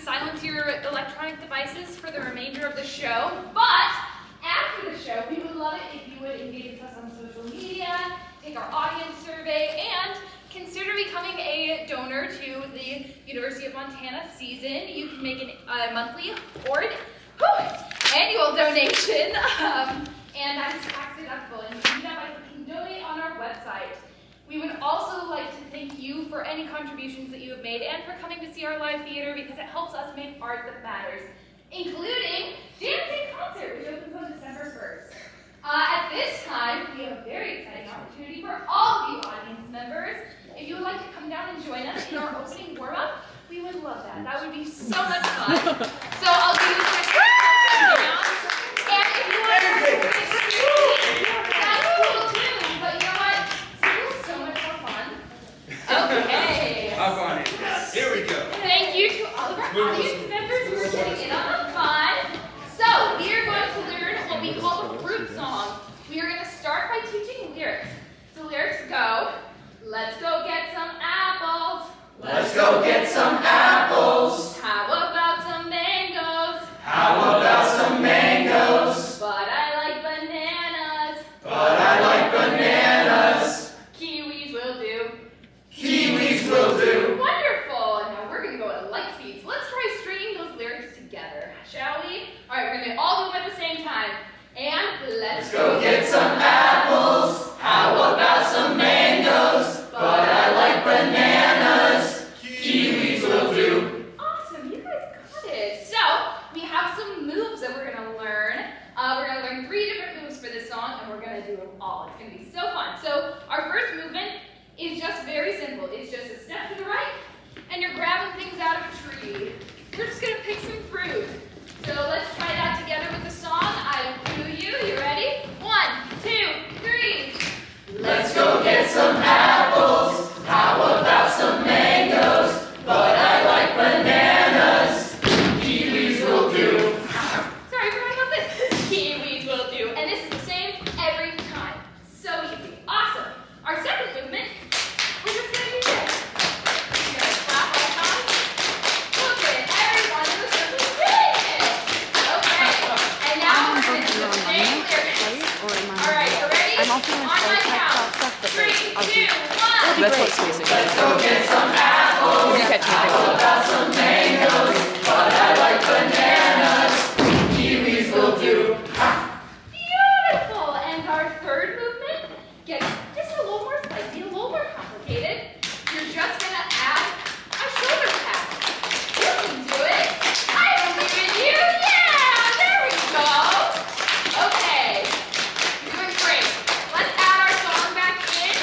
silence your electronic devices for the remainder of the show. But after the show, we would love it if you would engage with us on social media, take our audience survey, and consider becoming a donor to the University of Montana season. You can make a monthly or annual donation, and that's tax deductible. And you can do that by clicking donate on our website. We would also like to thank you for any contributions that you have made and for coming to see our live theater because it helps us make art that matters, including Dancing Concert, which opens on December 1st. At this time, we have a very exciting opportunity for all of you audience members. If you would like to come down and join us in our opening warm-up, we would love that. That would be so much fun. So I'll do this next down. And if you want to that's cool too, but you know what? School's so much more fun. Okay. I've gone in. Here we go. Thank you to all of our audience members who are getting in on the fun. So we are going to learn what we call the fruit song. We are going to start by teaching lyrics. So lyrics go, let's go get some apples. Let's go get some apples. How about some mangoes? How about some mangoes? But I like bananas. But I like bananas. Kiwis will do. Kiwis will do. Wonderful. Now we're going to go at light speed. So let's try stringing those lyrics together, shall we? All right, we're going to all move at the same time. And let's go get some apples. How about some mangoes? But I like bananas. Kiwis will do. Awesome, you guys got it. So we have some moves that we're going to learn. We're going to learn 3 different moves for this song, and we're going to do them all. It's going to be so fun. So our first movement is just very simple. It's just a step to the right, and you're grabbing things out of a tree. We're just going to pick some fruit. So let's try that together with the song. I will cue you. You ready? 1, 2, 3. Let's go get some apples. How about some mangoes? But I like bananas. Kiwis will do. Sorry, I forgot about this. Kiwis will do. And this is the same every time. So easy. Awesome. Our second movement, we're just going to do this. We're going to clap our hands. Look at everyone in the circle doing it. Okay. And now we're going to do the same lyrics. All right, you ready? I'm also On my count. 3, 2, 1. That's what's facing. Let's go get some apples. How about some mangoes? But I like bananas. Kiwis will do. Beautiful. And our third movement gets just a little more spicy, a little more complicated. You're just going to add a shoulder tap. You can do it. I believe in you. Yeah, there we go. Okay. You're doing great. Let's add our song back in.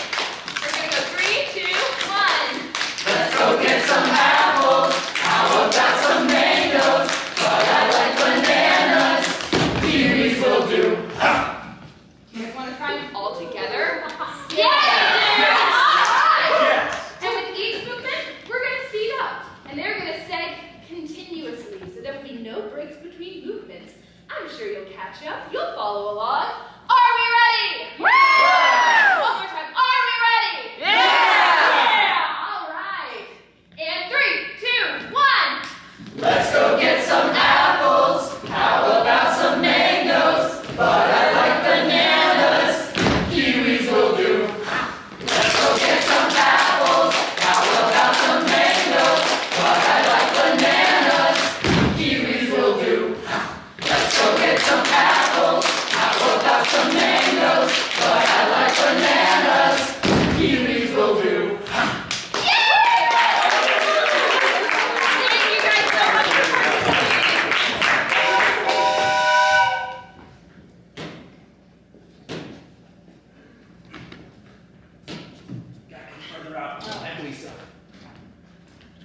We're going to go 3, 2, 1. Let's go get some apples. How about some mangoes? But I like bananas. Kiwis will do. You guys want to try them all together? Yeah! And with each movement, we're going to speed up. And they're going to seg continuously, so there will be no breaks between movements. I'm sure you'll catch up. You'll follow along. Are we ready? Yeah! One more time. Are we ready? Yeah! All right. And 3, 2, 1. Let's go get some apples. How about some mangoes? But I like bananas. Kiwis will do. Let's go get some apples. How about some mangoes? But I like bananas. Kiwis will do. Let's go get some apples. How about some mangoes? But I like bananas. Kiwis will do. Thank you guys so much for Further out. And Lisa.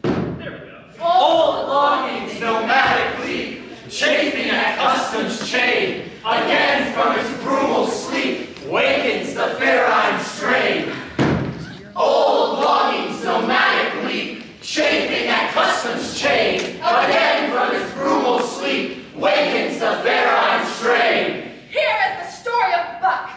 There we go. Old longings, nomadic leap, chafing at custom's chain, again from its brumal sleep, wakens the ferine strain. Old longings, nomadic leap, chafing at custom's chain, again from its brumal sleep, wakens the ferine strain. Here is the story of Buck.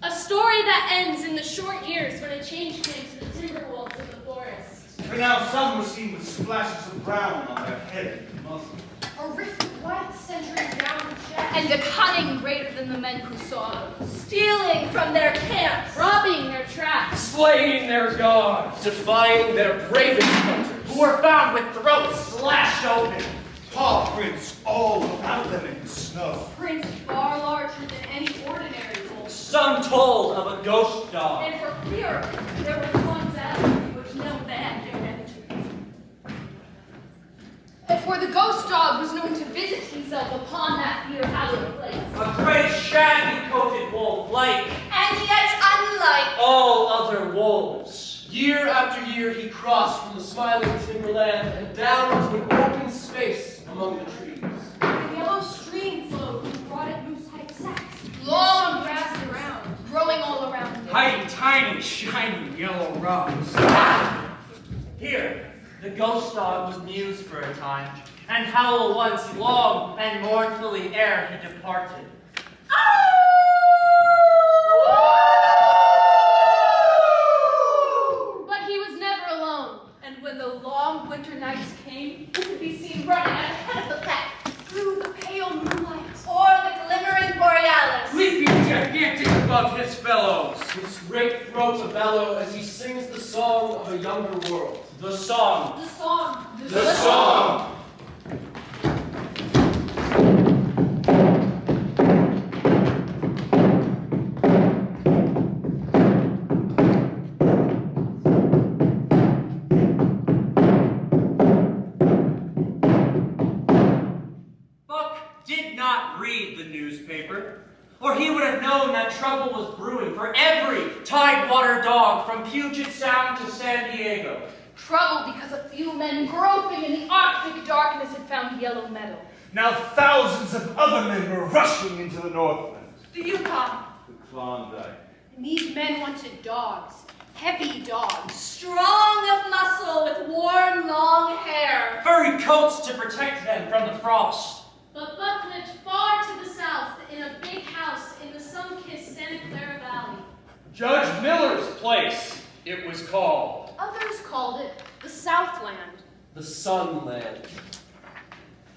A story that ends in the short years when a change came to the timber wolves of the forest. For now some were seen with splashes of brown on their head and muzzle. A rift of white centuries down the chest. And a cunning greater than the men who saw them. Stealing from their camps. Robbing their traps. Slaying their dogs. Defying their bravest hunters. Who were found with throats slashed open. Paw prints all about them in the snow. Prints far larger than any ordinary wolf. Some told of a ghost dog. And for fear of it, there were ones out which no man dared enter. And for the ghost dog was known to visit himself upon that dear hallowed place. A great shaggy-coated wolf, like And yet unlike all other wolves. Year after year he crossed from the smiling timberland and down into an open space among the trees. a yellow stream flowed with rotted moose-type sacks. Long grass around, growing all around him. Hiding tiny, shiny yellow rocks. Here, the ghost dog was mused for a time, and howled once long and mournfully ere he departed. But he was never alone, and when the long winter nights came, he could be seen running at the head of the pack through the pale moonlight or the glimmering borealis. Leaping gigantic above his fellows. His great throat a bellow as he sings the song of a younger world. The song. The song. The song! Buck did not read the newspaper, or he would have known that trouble was brewing for every Tidewater dog from Puget Sound to San Diego. Trouble because a few men groping in the Arctic darkness had found yellow metal. Now thousands of other men were rushing into the Northland. The Yukon. The Klondike. And these men wanted dogs. Heavy dogs. Strong of muscle with worn long hair. Furry coats to protect them from the frost. But Buck lived far to the south in a big house in the sun-kissed Santa Clara Valley. Judge Miller's place, it was called. Others called it the Southland. The Sunland.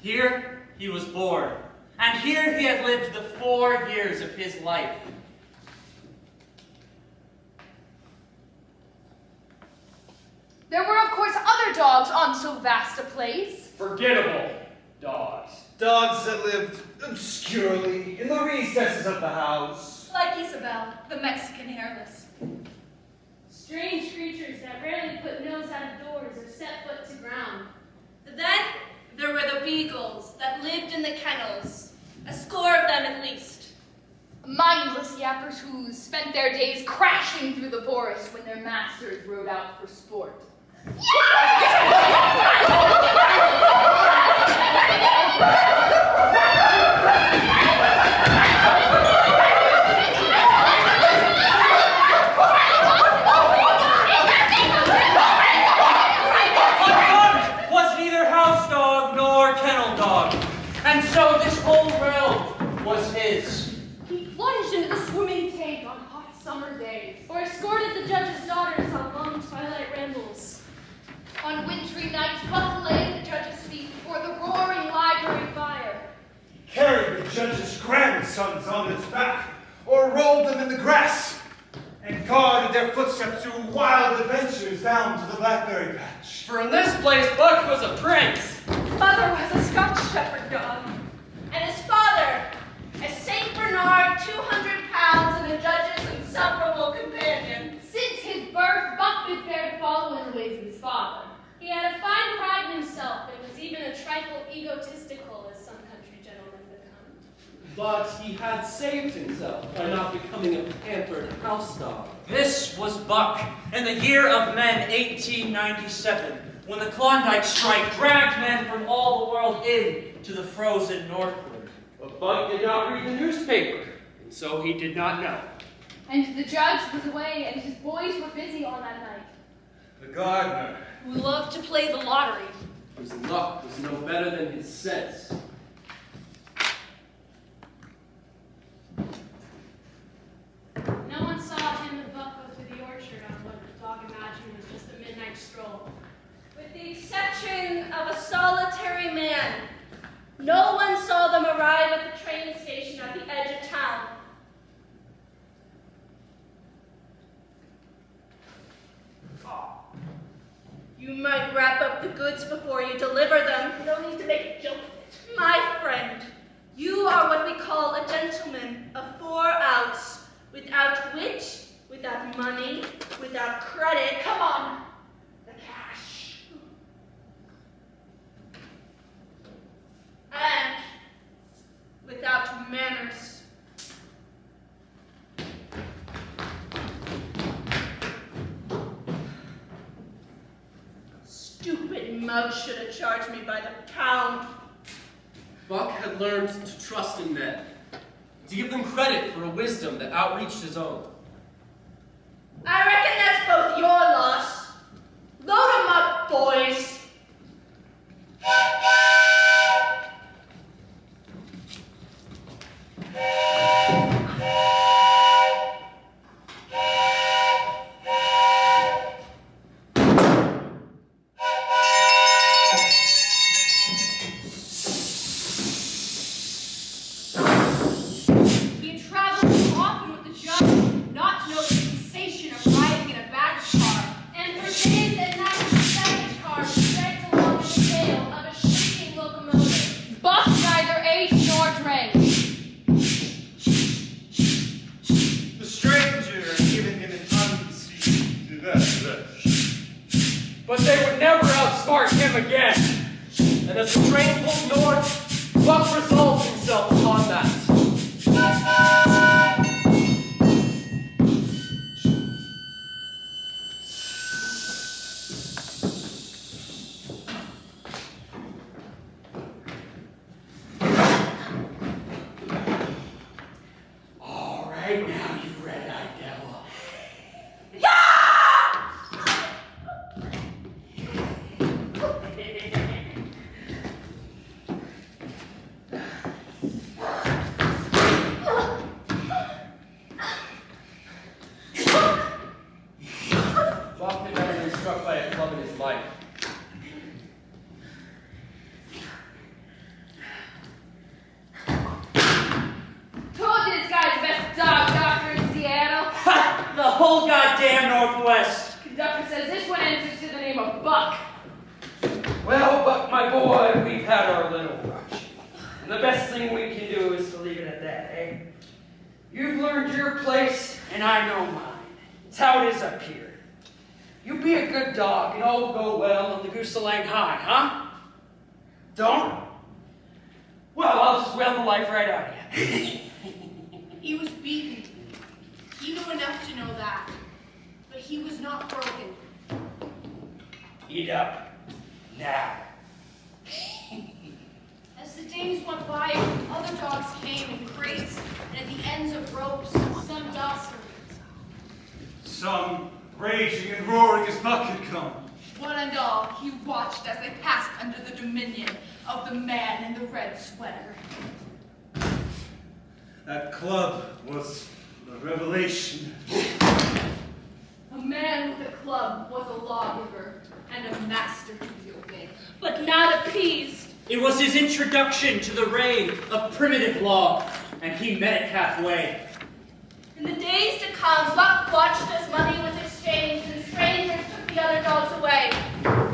Here he was born, and here he had lived the 4 years of his life. There were, of course, other dogs on so vast a place. Forgettable dogs. Dogs that lived obscurely in the recesses of the house. Like Isabel, the Mexican hairless. Strange creatures that rarely put nose out of doors or set foot to ground. Then there were the beagles that lived in the kennels, a score of them at least. Mindless yappers who spent their days crashing through the forest when their masters rode out for sport. Was neither house dog nor kennel dog, and so this whole realm was his. He plunged into the swimming tank on hot summer days, or escorted the judge's daughters on long twilight rambles. On wintry nights, Buck lay at the judge's feet before the roaring library fire. Carried the judge's grandsons on his back, or rolled them in the grass, and guarded their footsteps through wild adventures down to the blackberry patch. For in this place, Buck was a prince. Mother was a Scotch shepherd dog. And his father, a St. Bernard, 200 pounds, and the judge's insufferable companion. Since his birth, Buck bid fair to follow in the ways of his father. He had a fine pride in himself and was even a trifle egotistical, as some country gentlemen become. But he had saved himself by not becoming a pampered house dog. This was Buck in the year of men 1897, when the Klondike strike dragged men from all the world in to the frozen northward. But Buck did not read the newspaper, and so he did not know. And the judge was away, and his boys were busy on that night. The gardener. Who loved to play the lottery. His luck was no better than his sense. No might wrap up the goods before you deliver them. You don't need to make a joke of it. My friend, you are what we call a gentleman of 4 outs, without wit, without money, without credit. Come on. The cash. And without manners. Stupid mug should have charged me by the pound. Buck had learned to trust in men, to give them credit for a wisdom that outreached his own. I reckon that's both your loss. Load 'em up, boys. He had traveled too often with the judge not to know the sensation of riding in a baggage car. And for days and nights, the baggage car was dragged along in the tail of a shaking locomotive. Buck neither ate nor drank. The stranger had given him an unseen to that. But they would never outsmart him again. And as the train pulled north, Buck resolved himself upon that. All right, now, you red-eyed devil. Buck had never been struck by a club in his life. Told you this guy's the best dog doctor in Seattle. Ha! The whole goddamn Northwest. Conductor says this one answers to the name of Buck. Well, Buck, my boy, we've had our little rush. And the best thing we can do is to leave it at that, eh? You've learned your place, and I know mine. It's how it is up here. You be a good dog, and all will go well on the Gooselang High, huh? Don't? Well, I'll just wail the life right out of you. He was beaten. He knew enough to know that. But he was not broken. Eat up. Now. As the days went by, other dogs came in crates and at the ends of ropes, some docile. Some raging and roaring as Buck had come. One and all, he watched as they passed under the dominion of the man in the red sweater. That club was a revelation. A man with a club was a lawgiver and a master to the obey. But not appeased. It was his introduction to the reign of primitive law, and he met it halfway. In the days to come, Buck watched as money was exchanged and strangers took the other dogs away.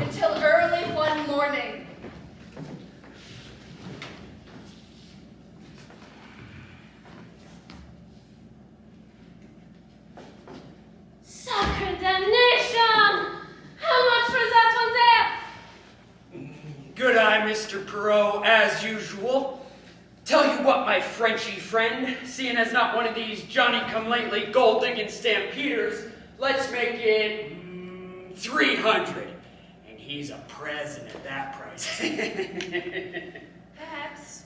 Until early one morning. Sacre damnation! How much was that one there? Good eye, Mr. Perot, as usual. Tell you what, my Frenchy friend, seeing as not one of these Johnny-come-lately gold-digging stampeders, let's make it 300. And he's a present at that price. Perhaps.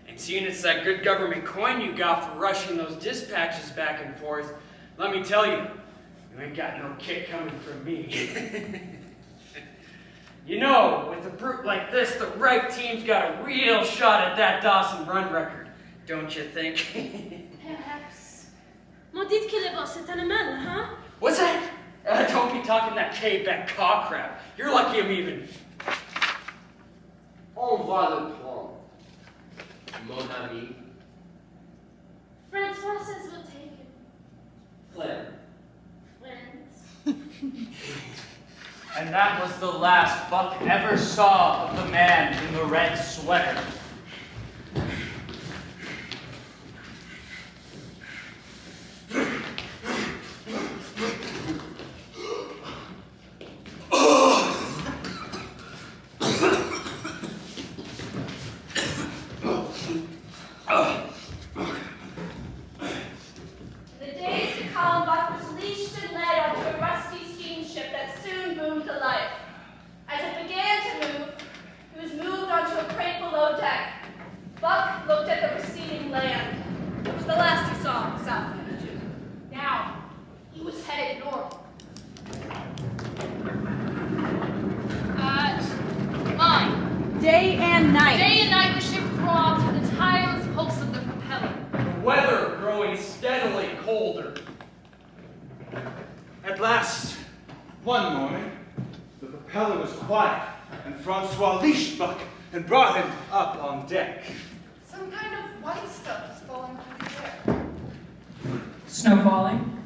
And seeing it's that good government coin you got for rushing those dispatches back and forth, let me tell you, you ain't got no kick coming from me. You know, with a brute like this, the right team's got a real shot at that Dawson run record, don't you think? Perhaps. M'en dites qu'il est bon, c'est un animal, huh? What's that? Don't be talking that Quebec caw crap. You're lucky I'm even. On va le prendre, mon ami. Francois says we'll take him. Clem. Friends. And that was the last Buck ever saw of the man in the red sweater. In the days to come, Buck was leashed and led onto a rusty steamship that soon boomed to life. As it began to move, he was moved onto a crate below deck. Buck looked at the receding land. It was the last he saw of the Southland, too. Now, he was headed north. Mine. Day and night. Day and night the ship throbs with the tireless pulse of the propeller. The weather growing steadily colder. At last, one morning, the propeller was quiet, and Francois leashed Buck and brought him up on deck. Some kind of white stuff is falling through the air. Snow falling.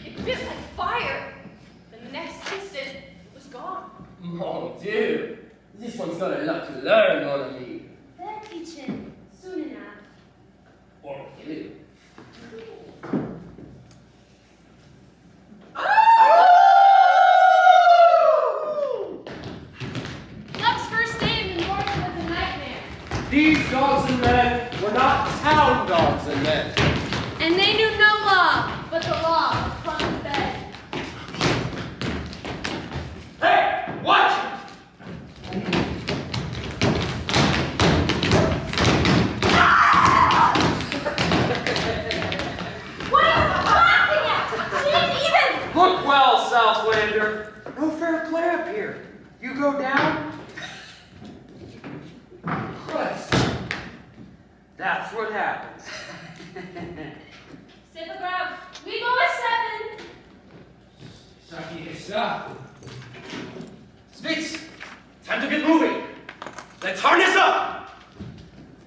It bit like fire. Then the next instant, it was gone. Mon Dieu, this one's got a lot to learn, mon ami. They'll teach him soon enough. Or kill you. Buck's first day in the north was a nightmare. These dogs and men were not town dogs and men. And they knew no law but the law of front bed. Hey, watch it! What are you laughing at? She didn't even. Look well, Southlander. No fair play up here. You go down. Christ. That's what happens. Sipograph, we go at 7. Saki, stop. Spitz, time to get moving. Let's harness up.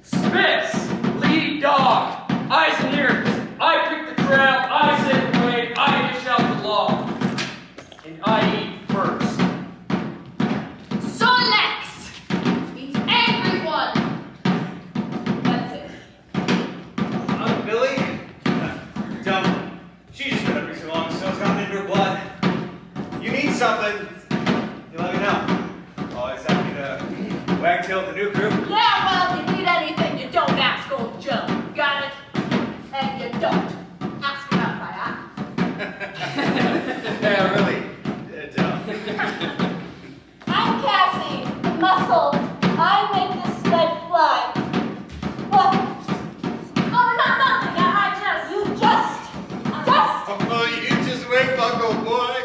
Spitz, lead dog. Eyes and ears. I pick the trail. I set the way. I dish out the law. And I eat first. Solex means everyone. That's it. Billy? Dumb. She's just been up here so long, so it's gotten into her blood. You need something, you let me know. Always happy to wagtail the new crew. Yeah, well, if you need anything, you don't ask old Joe. Got it? And you don't. Ask about my eye. Yeah, really. I'm Cassie, the muscle. I make this sled fly. What? Oh, no, nothing. You just. Oh, you just wait, Bucko boy.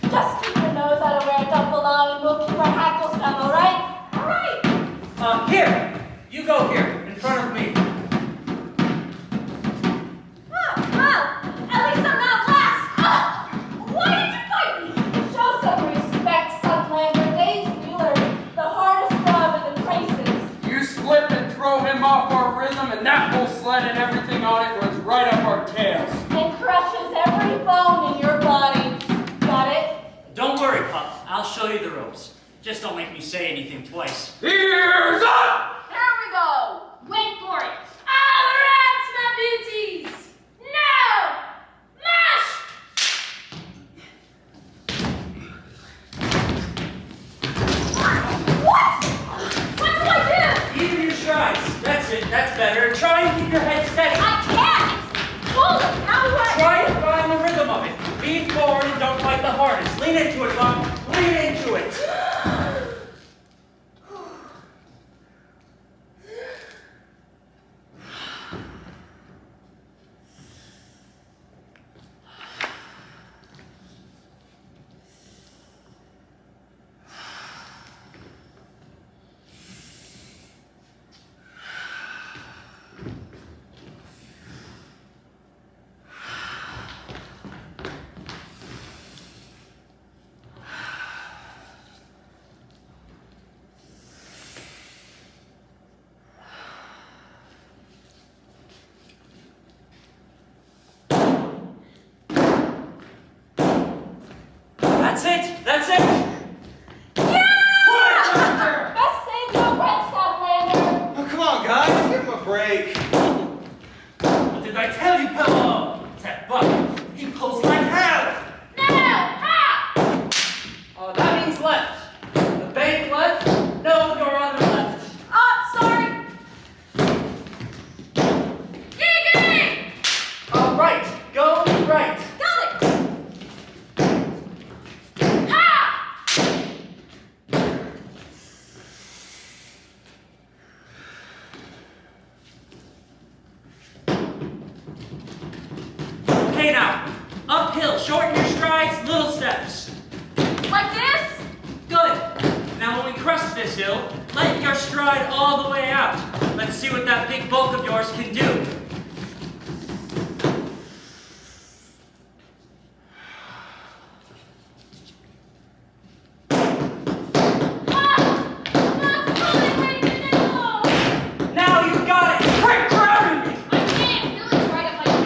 Just keep your nose out of where it don't belong and we'll keep our hackles down, alright? Alright. Here, you go here, in front of me. Oh, well, at least I'm not last. Why did you fight me? Show some respect, Sunlander. Dave's Wheeler, the hardest job in the traces. You slip and throw him off our rhythm, and that whole sled and everything on it runs right up our tails. And crushes every bone in your body. Got it? Don't worry, Pup. I'll show you the ropes. Just don't make me say anything twice. Ears up! Here we go. Wait for it. All around, my beauties. Now, mash. What? What do I do? Even your strides. That's it. That's better. Try and keep your head steady. I can't. Hold it. How do I? Try and find the rhythm of it. Lean forward and don't fight the harness. Lean into it, Pup. Lean into it. That's it! That's it! Best save your breath, Southlander! Oh, come on, guys. Give him a break. What did I tell you, Pillow? That buck, he pulls like hell! No! Ha! That means left. The bank left, no, your other left. Oh, sorry. Giggity! Right, go right. Got it! Ha! Okay now, uphill, shorten your strides, little steps. Like this? Good. Now when we crest this hill, let your stride all the way out. Let's see what that big bulk of yours can do. Now you got it! Quit crowding me! I can't. Billy's right up my head.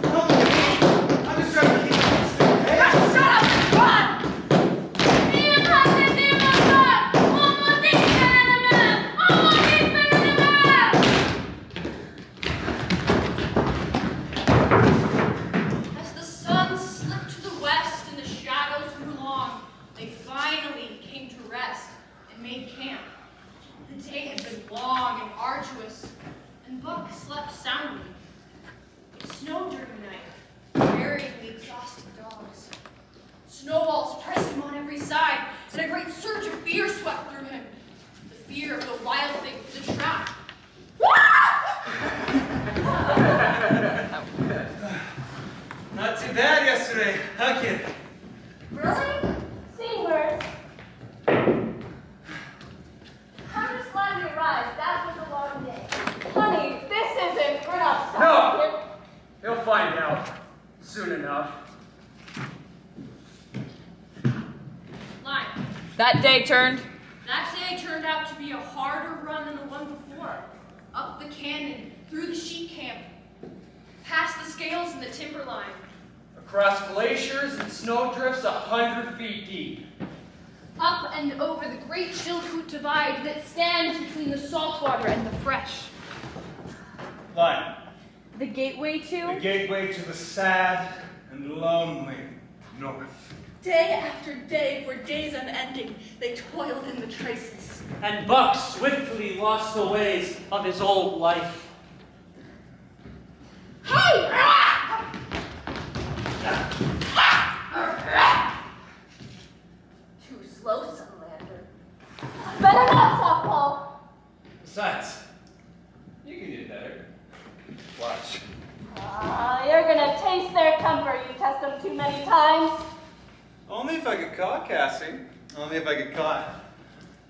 No, I'm just trying to keep this thing, okay? Shut up and run! As the sun slipped to the west and the shadows grew long, they finally came to rest and made camp. The day had been long and arduous, and Buck slept soundly. It snowed during the night, burying the exhausted dogs. Snowballs pressed him on every side, and a great surge of fear swept through him. The fear of the wild thing, the trap. Not too bad yesterday, huh, kid? Really? Seen worse. I'm just glad we arrived. That was a long day. Honey, this isn't. We're not stopping No. here. He'll find out soon enough. Line. That day turned. That day turned out to be a harder run than the one before. Up the canyon, through the sheep camp, past the scales and the timberline. Across glaciers and snowdrifts 100 feet deep. Up and over the great Chilkoot Divide that stands between the saltwater and the fresh. Line. The gateway The to? gateway to the sad and lonely north. Day after day, for days unending, they toiled in the traces. And Buck swiftly lost the ways of his old life. Hey! Too slow, Sunlander. Better not, Softball. Besides, you can do better. Watch. You're gonna taste their comfort. You test them too many times. Only if I get caught, Cassie. Only if I get caught.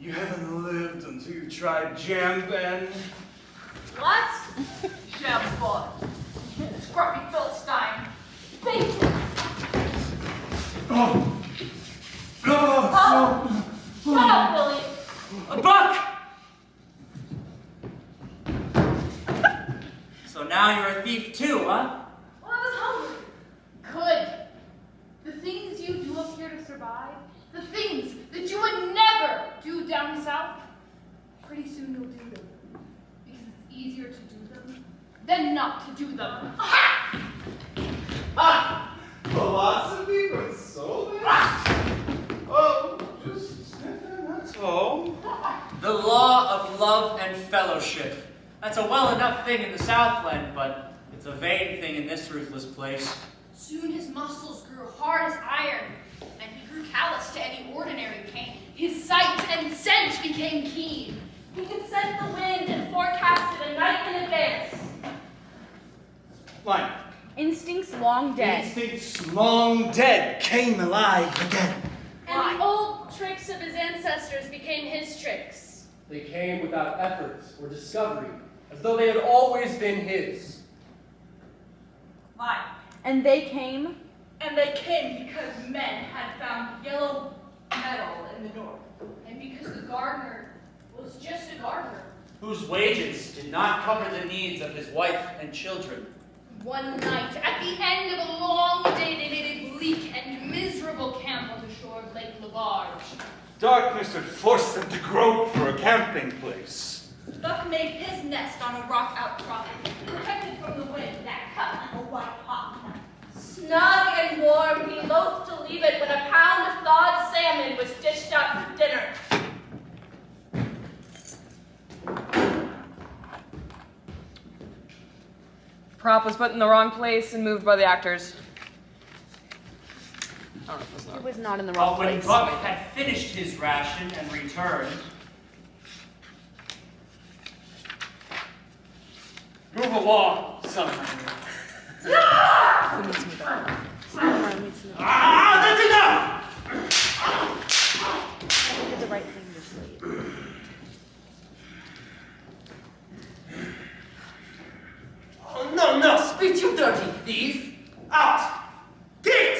You haven't lived until you tried jam band. What? Jambon. Scruffy Philistine. Bacon. Oh! Oh, shut up, Billy. Buck! So now you're a thief too, huh? Well, I was hungry. Good. The things you do up here to survive, the things that you would never do down south, pretty soon you'll do them. Because it's easier to do them than not to do them. Aha! Ah! Philosophy from Solvay? Oh, just sniffing, that's all. The law of love and fellowship. That's a well enough thing in the Southland, but it's a vain thing in this ruthless place. Soon his muscles grew hard as iron, and he grew callous to any ordinary pain. His sight and scent became keen. He could scent the wind and forecast it a night in advance. Line. Instincts long dead. Instincts long dead came alive again. And the old tricks of his ancestors became his tricks. They came without efforts or discovery, as though they had always been his. Why? And they came. And they came because men had found yellow metal in the north. And because the gardener was just a gardener. Whose wages did not cover the needs of his wife and children. One night, at the end of a long day, they made a bleak and miserable camp shore of Lake Labarge. Darkness had forced them to grope for a camping place. Buck made his nest on a rock outcropping, protected from the wind that cut like a white hot knife. Snug and warm, he loathed to leave it when a pound of thawed salmon was dished out for dinner. Prop was put in the wrong place and moved by the actors. I don't know if it's not. It was not in the wrong But when place. Buck had finished his ration and returned, Move along, son. Who needs me back? Someone needs me back. That's enough! I did the right thing to sleep. Oh, no, no, Spitz, you dirty thief! Out! Get!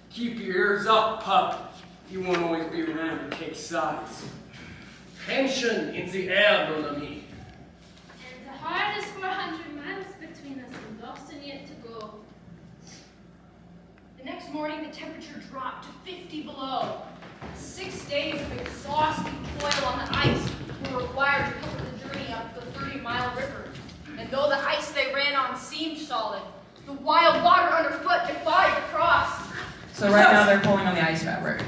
Keep your ears up, pup. You won't always be around to take sides. Tension in the air, mon ami. And the hardest 400 miles between us and Dawson yet to go. The next morning, the temperature dropped to 50 below. 6 days of exhausting toil on the ice were required to cover the journey up the 30-mile river. And though the ice they ran on seemed solid, the wild water underfoot defied the cross. So right now they're pulling on the ice fabric.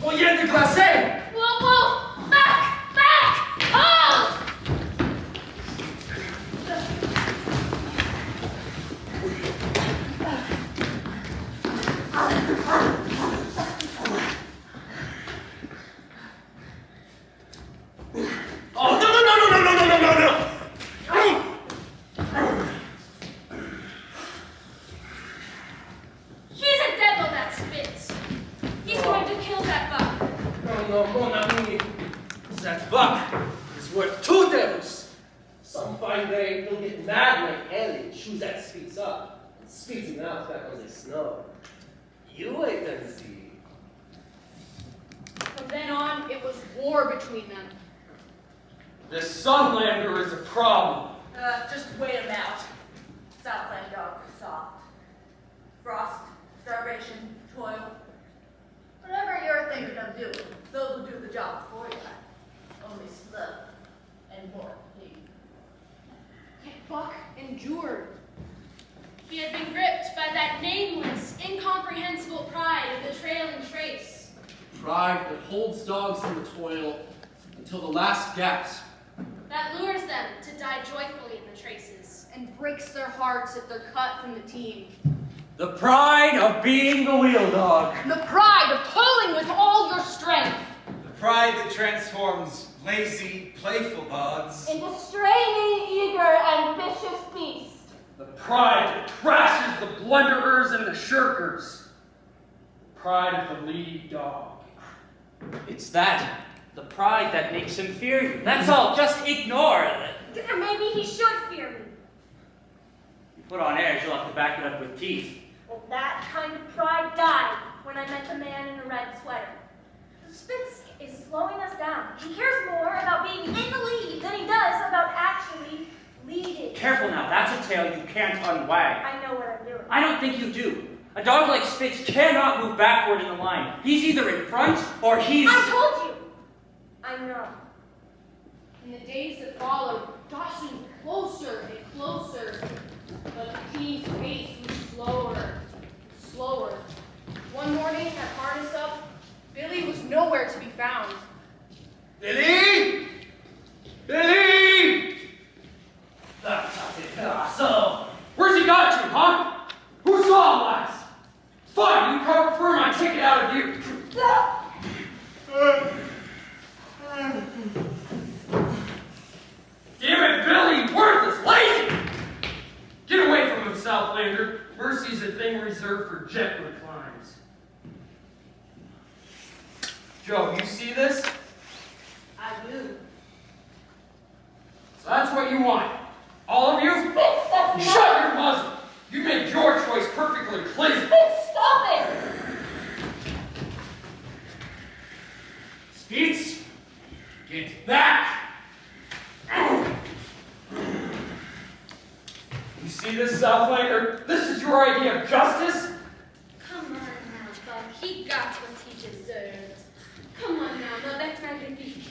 Oyez de glacé! Whoa, whoa! Back! Back! Oh! Oh, no, no, no, no, no, no, no, no, no! He's a devil, that Spitz. He's going to kill that buck. No, no, mon ami. That buck is worth 2 devils. Some fine day he'll get mad like Ellie and chews that Spitz up and spits him out back on the snow. You wait and see. From then on, it was war between them. The Sunlander is a problem. Just wait him out. Southland dog for soft. Frost, starvation, toil. Whatever you're thinking of doing, those will do the job for you. Only slow and more complete. Yet Buck endured. He had been gripped by that nameless, incomprehensible pride of the trailing trace. Pride that holds dogs in the toil until the last gasp. That lures them to die joyfully in the traces. And breaks their hearts if they're cut from the team. the pride of being the wheel dog. The pride of pulling with all your strength. The pride that transforms lazy, playful dogs into straining, eager, ambitious beast. The pride that thrashes the blunderers and the shirkers. The pride of the lead dog. It's that, the pride that makes him fear you. That's all, just ignore it. Maybe he should fear me. You put on airs, you'll have to back it up with teeth. Well, that kind of pride died when I met the man in the red sweater. Spitz is slowing us down. He cares more about being in the lead than he does about actually leading. Careful now, that's a tail you can't unwag. I know what I'm doing. I don't think you do. A dog like Spitz cannot move backward in the line. He's either in front or he's... I told you! I know. In the days that followed, Dawson closer and closer, but the team's pace was slower and slower. One morning, at harness up, Billy was nowhere to be found. Billy! Billy! So, where's he got you, huh? Who saw him last? Fine, you cover for my ticket out of you. Damn it, Billy, worthless, lazy! Get away from him, Southlander. Mercy's a thing reserved for gentler climes. Joe, you see this? I do. So that's what you want. All of you? Spitz, that's Shut not... your muzzle! You made your choice perfectly clear. Spitz, stop it! Spitz, get back! You see this? Southlander. This is your idea of justice? Come on now, Buck. He got what he deserved. Come on now, no, that's not gonna be.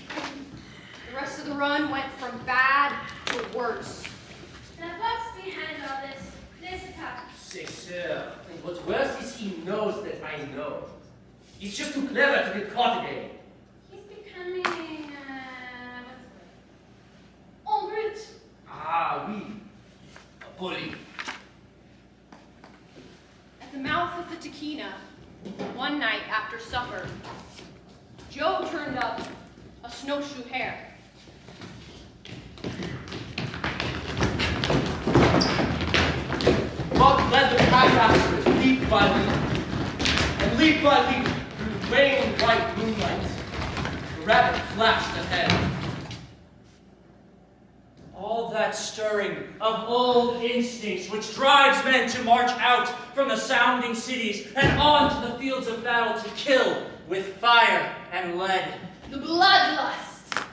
The rest of the run went from bad to worse. Now what's behind all this? This attack. C'est sûr. And what's worse is he knows that I know. He's just too clever to get caught again. He's becoming, what's the word? En route. Ah, oui. A bully. At the mouth of the Taquina, one night after supper, Joe turned up a snowshoe hare. Buck led the pack after it, leap by leap. And leap by leap, through rain and white moonlight, the rabbit flashed ahead. All that stirring of old instincts which drives men to march out from the sounding cities and on to the fields of battle to kill with fire and lead. The bloodlust.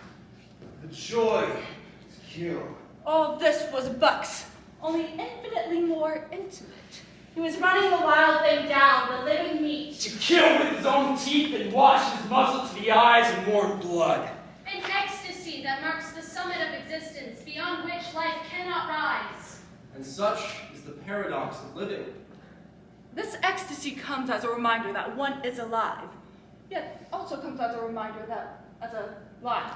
The joy to kill. All this was Buck's, only infinitely more intimate. He was running the wild thing down, the living meat. To kill with his own teeth and wash his muzzle to the eyes in warm blood. An ecstasy that marks the summit of existence, beyond which life cannot rise. And such is the paradox of living. This ecstasy comes as a reminder that one is alive, yet also comes as a reminder that, as a lie,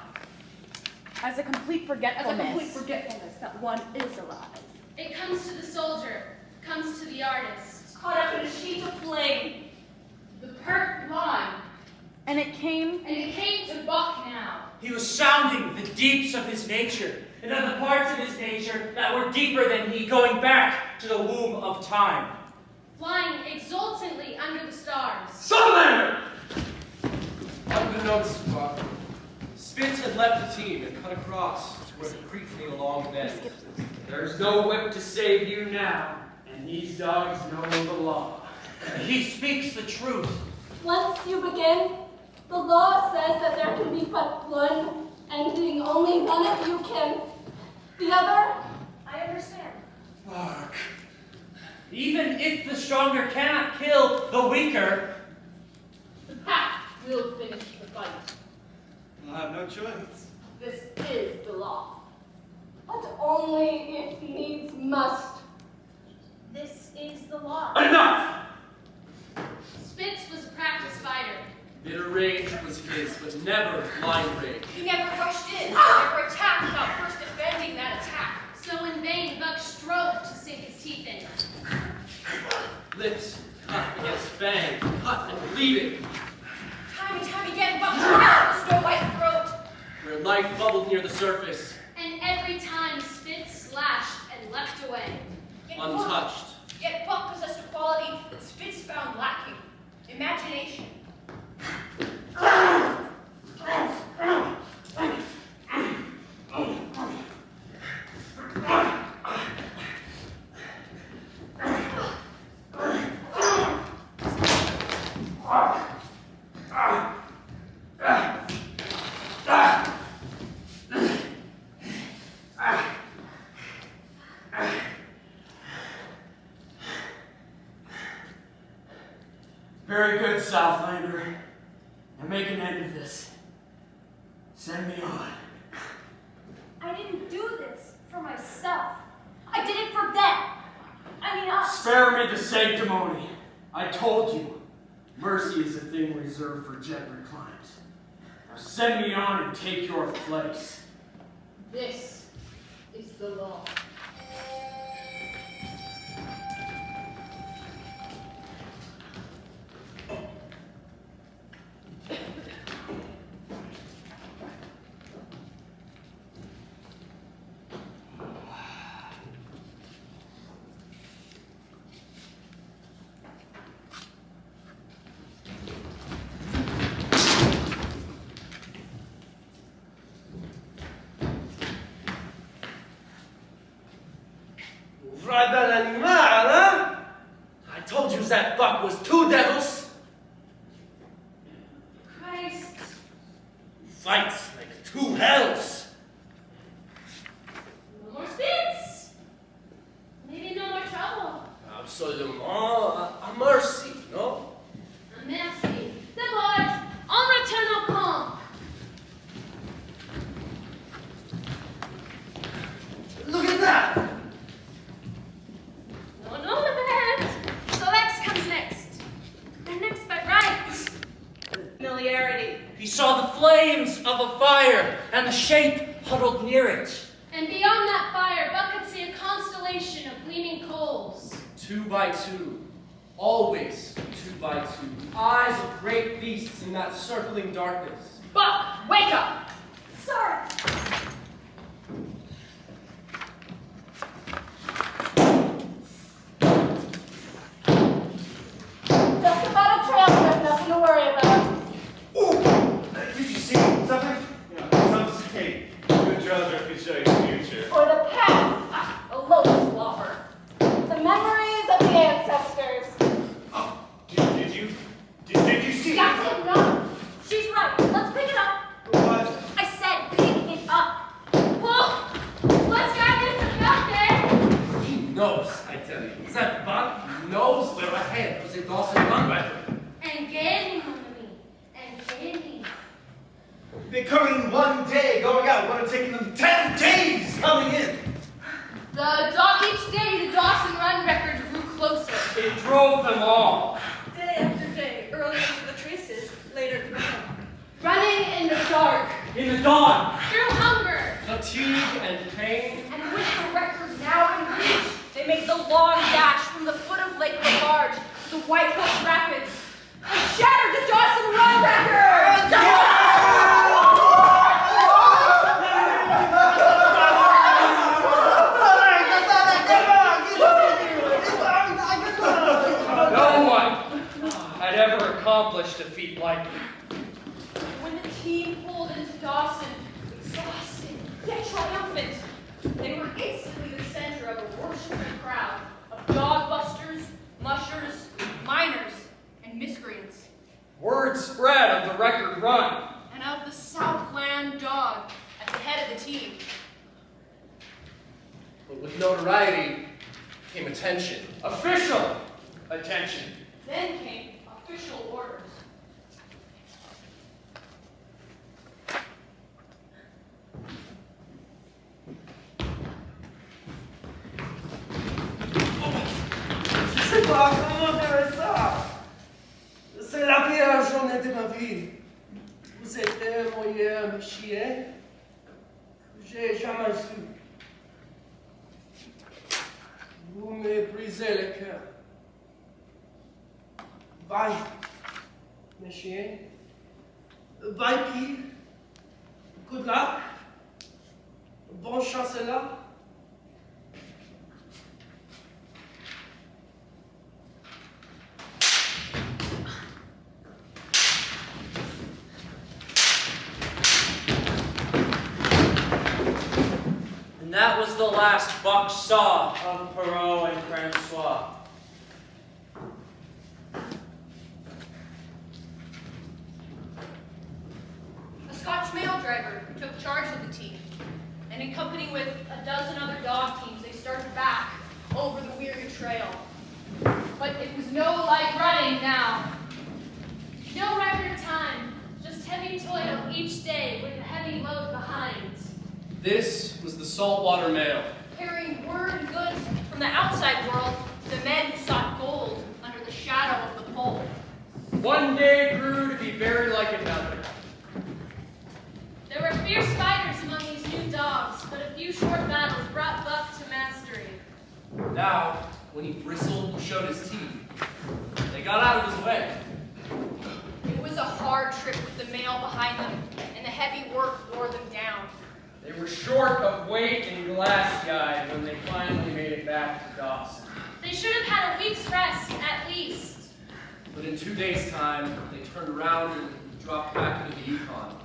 As a complete as forgetfulness. a complete forgetfulness that one is alive. It comes to the soldier, comes to the artist. Caught up in a sheet of flame. The perfect line. And it came. And it came to Buck now. He was sounding the deeps of his nature, and of the parts of his nature that were deeper than he, going back to the womb of time. Flying exultantly under the stars. Southlander! Unbeknownst to Buck, Spitz had left the team and cut across to where the creek made a long bend. There's no whip to save you now, and these dogs know the law. He speaks the truth. Once you begin, the law says that there can be but one ending. Only one of you can. The other, I understand. Buck. Even if the stronger cannot kill the weaker, The pack will finish the fight. I'll have no choice. This is the law. But only if needs must. This is the law. Enough! Spitz was a practiced fighter. Bitter rage was his, but never blind rage. He never rushed in, never attacked without first defending that attack. So in vain, Buck strove to sink his teeth in. Lips cut against fang, cut and bleeding, Time and time again, Buck out the snow-white throat. where life bubbled near the surface, And every time Spitz slashed and leapt away. Yet untouched. Yet Buck possessed a quality that Spitz found lacking. Imagination. Very good, Southlander. Now make an end of this. Send me on. I didn't do this for myself. I did it for them. I mean us. Spare me the sanctimony. I told you, mercy is a thing reserved for gentler climes. Now send me on and take your place. This is the law. Right bel animal, huh? I told you that Buck was two devils. Christ. Fights like two hells. No more Spitz. Maybe no more Absolument a mercy, no? Merci. D'abord, on return au camp. Look at that! No, no, the bad. Solex comes next. And next by right. Familiarity. He saw the flames of a fire and the shape huddled near it. And beyond that fire, Buck could see a constellation of gleaming coals. 2 by 2. Always 2 by 2. Eyes of great beasts in that circling darkness. Buck, wake up! Sir! Just about a trail trip, nothing to worry about. Did you see something? Some hey, good treasure could show you the future. For the past, a lotus lover. The memories of the ancestors. Did you see That's it, no. She's right. Let's pick it up. What? I said pick it up. Well, let's get into the back there. He knows, I tell you. That Buck knows we're ahead of the Dawson Run record. And getting, mon ami. And getting. They're coming in 1 day, going out. Would have taken them 10 days coming in. Each day, the Dawson Run record grew closer. It drove them all. Day after day, earlier to the traces, later to the home. Running in the dark. In the dawn, Through hunger. Fatigue and pain. And with the record now in reach, they made the long dash from the foot of Lake Lafarge to the White House Rapids and shattered the Dawson Run record! No one had ever accomplished a feat like it. When the team pulled into Dawson, exhausted yet triumphant, they were instantly the center of a worshiping crowd of dog busters, mushers, miners, and miscreants. Word spread of the record run. And of the Southland dog at the head of the team. But with notoriety came attention. Official attention. Then came official orders. C'est pas comment faire ça. C'est la pire journée de ma vie. Vous êtes le meilleur chien que j'ai jamais su. Vous me brisez le cœur. Bye, mes chiens. Bye, Pete. Good luck. Bonne chance là. and that was the last Buck saw of Perrault and Francois. A Scotch mail driver took charge of the team, and in company with a dozen other dog teams, they started back over the weary trail. But it was no light running now. No record time, just heavy toil each day with a heavy load behind. This was the saltwater mail. Carrying word and goods from the outside world to the men who sought gold under the shadow of the pole. One day grew to be very like another. There were fierce fighters among these new dogs, but a few short battles brought Buck to mastery. Now, when he bristled and showed his teeth, they got out of his way. It was a hard trip with the mail behind them, and the heavy work wore them down. They were short of weight and glassy-eyed when they finally made it back to Dawson. They should have had a week's rest, at least. But in 2 days' time, they turned around and dropped back into the Yukon,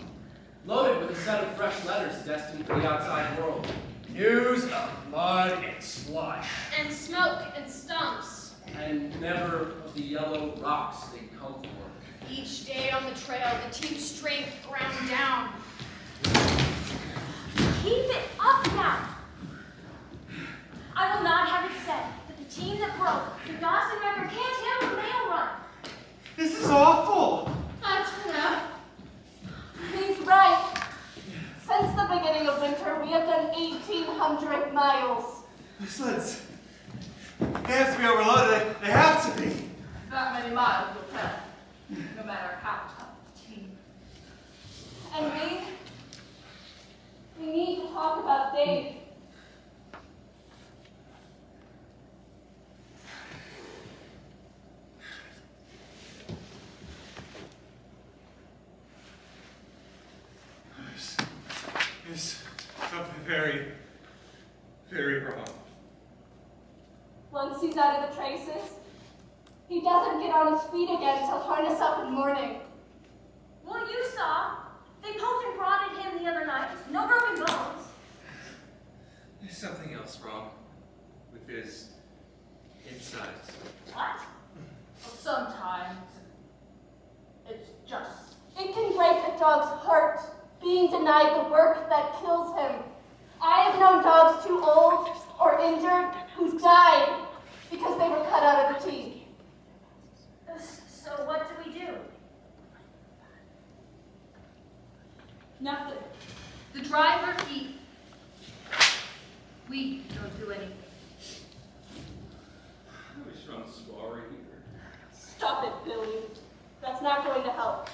loaded with a set of fresh letters destined for the outside world. News of mud and slush. And smoke and stumps. And never of the yellow rocks they'd come for. Each day on the trail, the team's strength ground down. Keep it up now. I will not have it said that the team that broke. The Dawson River can't handle the mail run. This is awful. That's enough. He's right. Since the beginning of winter, we have done 1,800 miles. The sleds. They have to be overloaded. They have to be. That many miles will tell, no matter how tough the team. And we need to talk about Dave. There's something very, very wrong. Once he's out of the traces, he doesn't get on his feet again till harness up in the morning. Well, you saw. They poked and prodded him the other night. No broken bones. There's something else wrong with his insides. What? Well, sometimes it's just. It can break a dog's heart, being denied the work that kills him. I have known dogs too old or injured who's died because they were cut out of the team. So what do we do? Nothing. The driver, we don't do anything. We should run sparring here. Stop it, Billy. That's not going to help.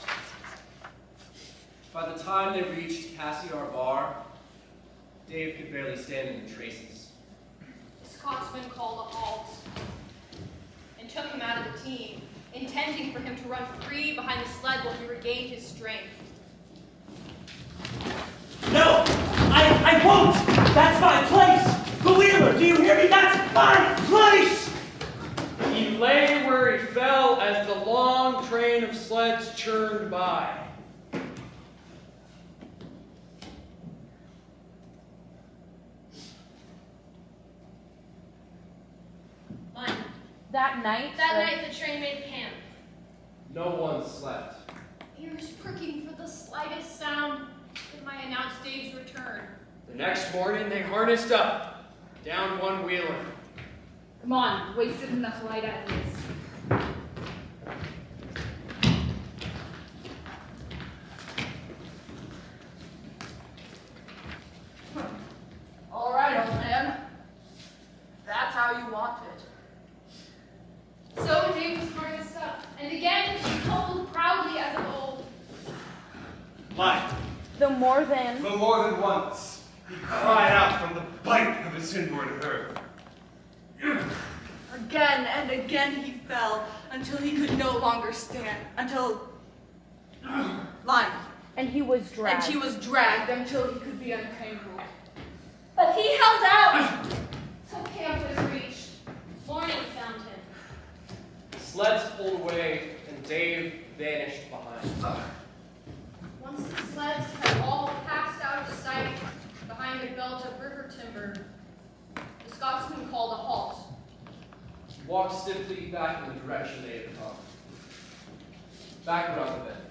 By the time they reached Cassiar Bar, Dave could barely stand in the traces. The Scotsman called a halt and took him out of the team, intending for him to run free behind the sled while he regained his strength. No! I won't! That's my place! The Wheeler, do you hear me? That's my place! He lay where he fell as the long train of sleds churned by. That night? That night the train made camp. No one slept. Ears pricking for the slightest sound that might announce Dave's return. The next morning they harnessed up, down one wheeler. Come on, you've wasted enough light as is. All right, old man. That's how you want it. So Dave was harnessed up, and again he called proudly as of old. Mine. The more than. For more than once, he cried out from the bite of his inward hurt. Again and again he fell until he could no longer stand. Until. Line. And he was dragged. And he was dragged until he could be untangled. But he held out! Till camp was reached. Morning found him. The sleds pulled away, and Dave vanished behind. Once the sleds had all passed out of sight behind a belt of river timber, the Scotsman called a halt. He walked stiffly back in the direction they had come. Back around the bend.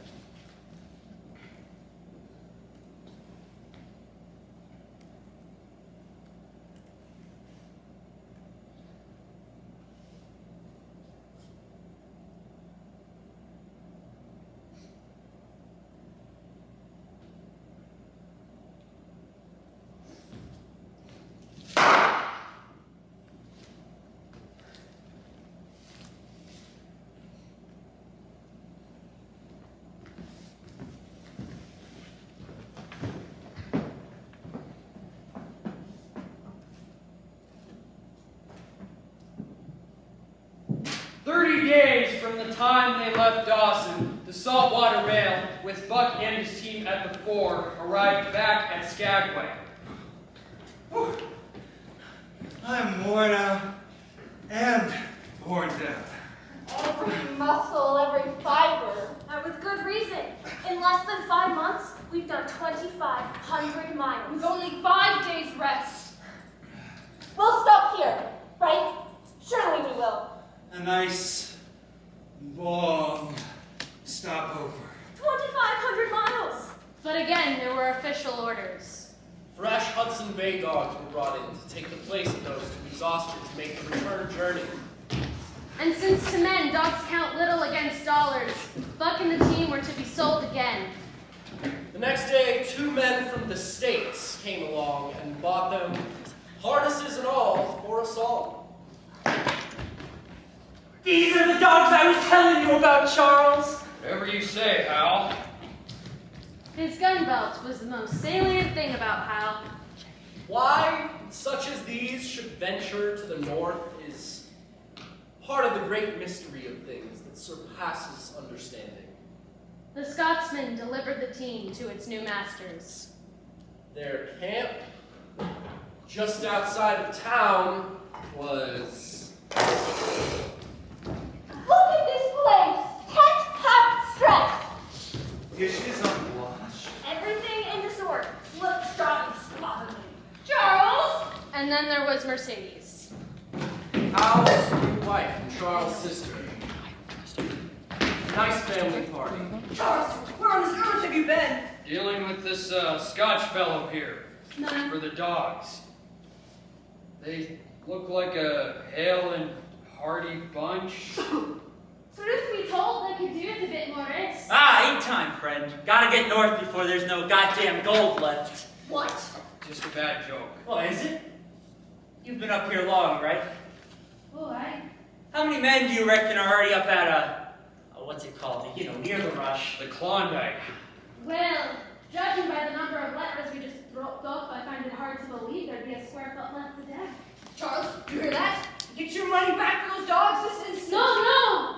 From the time they left Dawson, the saltwater mail, with Buck and his team at the fore, arrived back at Skagway. Whew. I'm worn out and worn down. Every muscle, every fiber. And with good reason. In less than 5 months, we've done 2,500 miles. With only 5 days rest. We'll stop here, right? Surely we will. A nice, long stopover. 2,500 miles! But again, there were official orders. Fresh Hudson Bay dogs were brought in to take the place of those too exhausted to make the return journey. And since to men dogs count little against dollars, Buck and the team were to be sold again. The next day, 2 men from the States came along and bought them, harnesses and all, for us all. These are the dogs I was telling you about, Charles. Whatever you say, Hal. His gun belt was the most salient thing about Hal. Why such as these should venture to the north is part of the great mystery of things that surpasses understanding. The Scotsman delivered the team to its new masters. Their camp, just outside of town, was... Look at this place! Tent-pop stress! Dishes unwashed. Everything in disorder. Look, strong and slovenly. Charles! And then there was Mercedes. Hal's new wife and Charles' sister. Nice family party. Charles, where on this earth have you been? Dealing with this Scotch fellow here. None. For the dogs. They look like a hale and hearty bunch. Truth be told, they could do with a bit more rest. Eat time, friend. Gotta get north before there's no goddamn gold left. What? Just a bad joke. Well, is it? You've been up here long, right? Oh, How many men do you reckon are already up at what's it called? You know, near the Rush. The Klondike. Well, judging by the number of letters we just broke off, I find it hard to believe there'd be a square foot left to death. Charles, you hear that? Get your money back for those dogs this instant. No!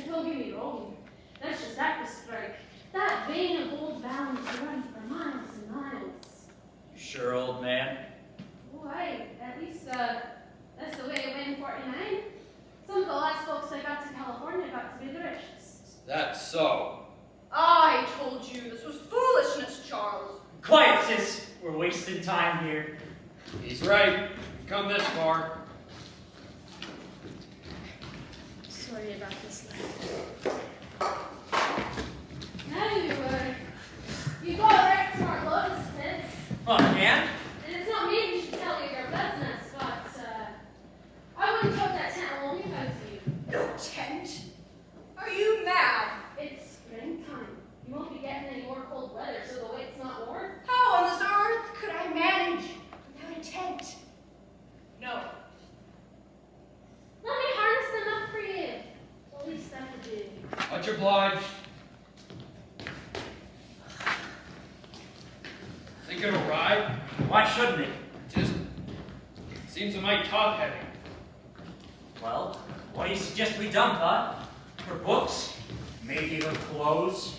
Don't get me wrong. That's just active strike. That vein of old balance runs for miles and miles. You sure, old man? Oh, at least, that's the way it went in 49. Some of the last folks I got to California got to be the richest. That's so. I told you this was foolishness, Charles. Quiet, sis. We're wasting time here. He's right. We've come this far. Sorry about this, lad. Now you got a right smart lotus, Fitz. Oh, man? And it's not me who should tell you your business, but, I wouldn't tote that tent along if I was you. No tent? Are you mad? It's springtime. You won't be getting any more cold weather, so the weight's not warm. How on this earth could I manage without a tent? No. Let me harness them up for you. At least that would do. Much obliged. Think it'll ride? Why shouldn't it? Just seems a mite top-heavy. Well, what do you suggest we dump, huh? For books? Maybe even clothes?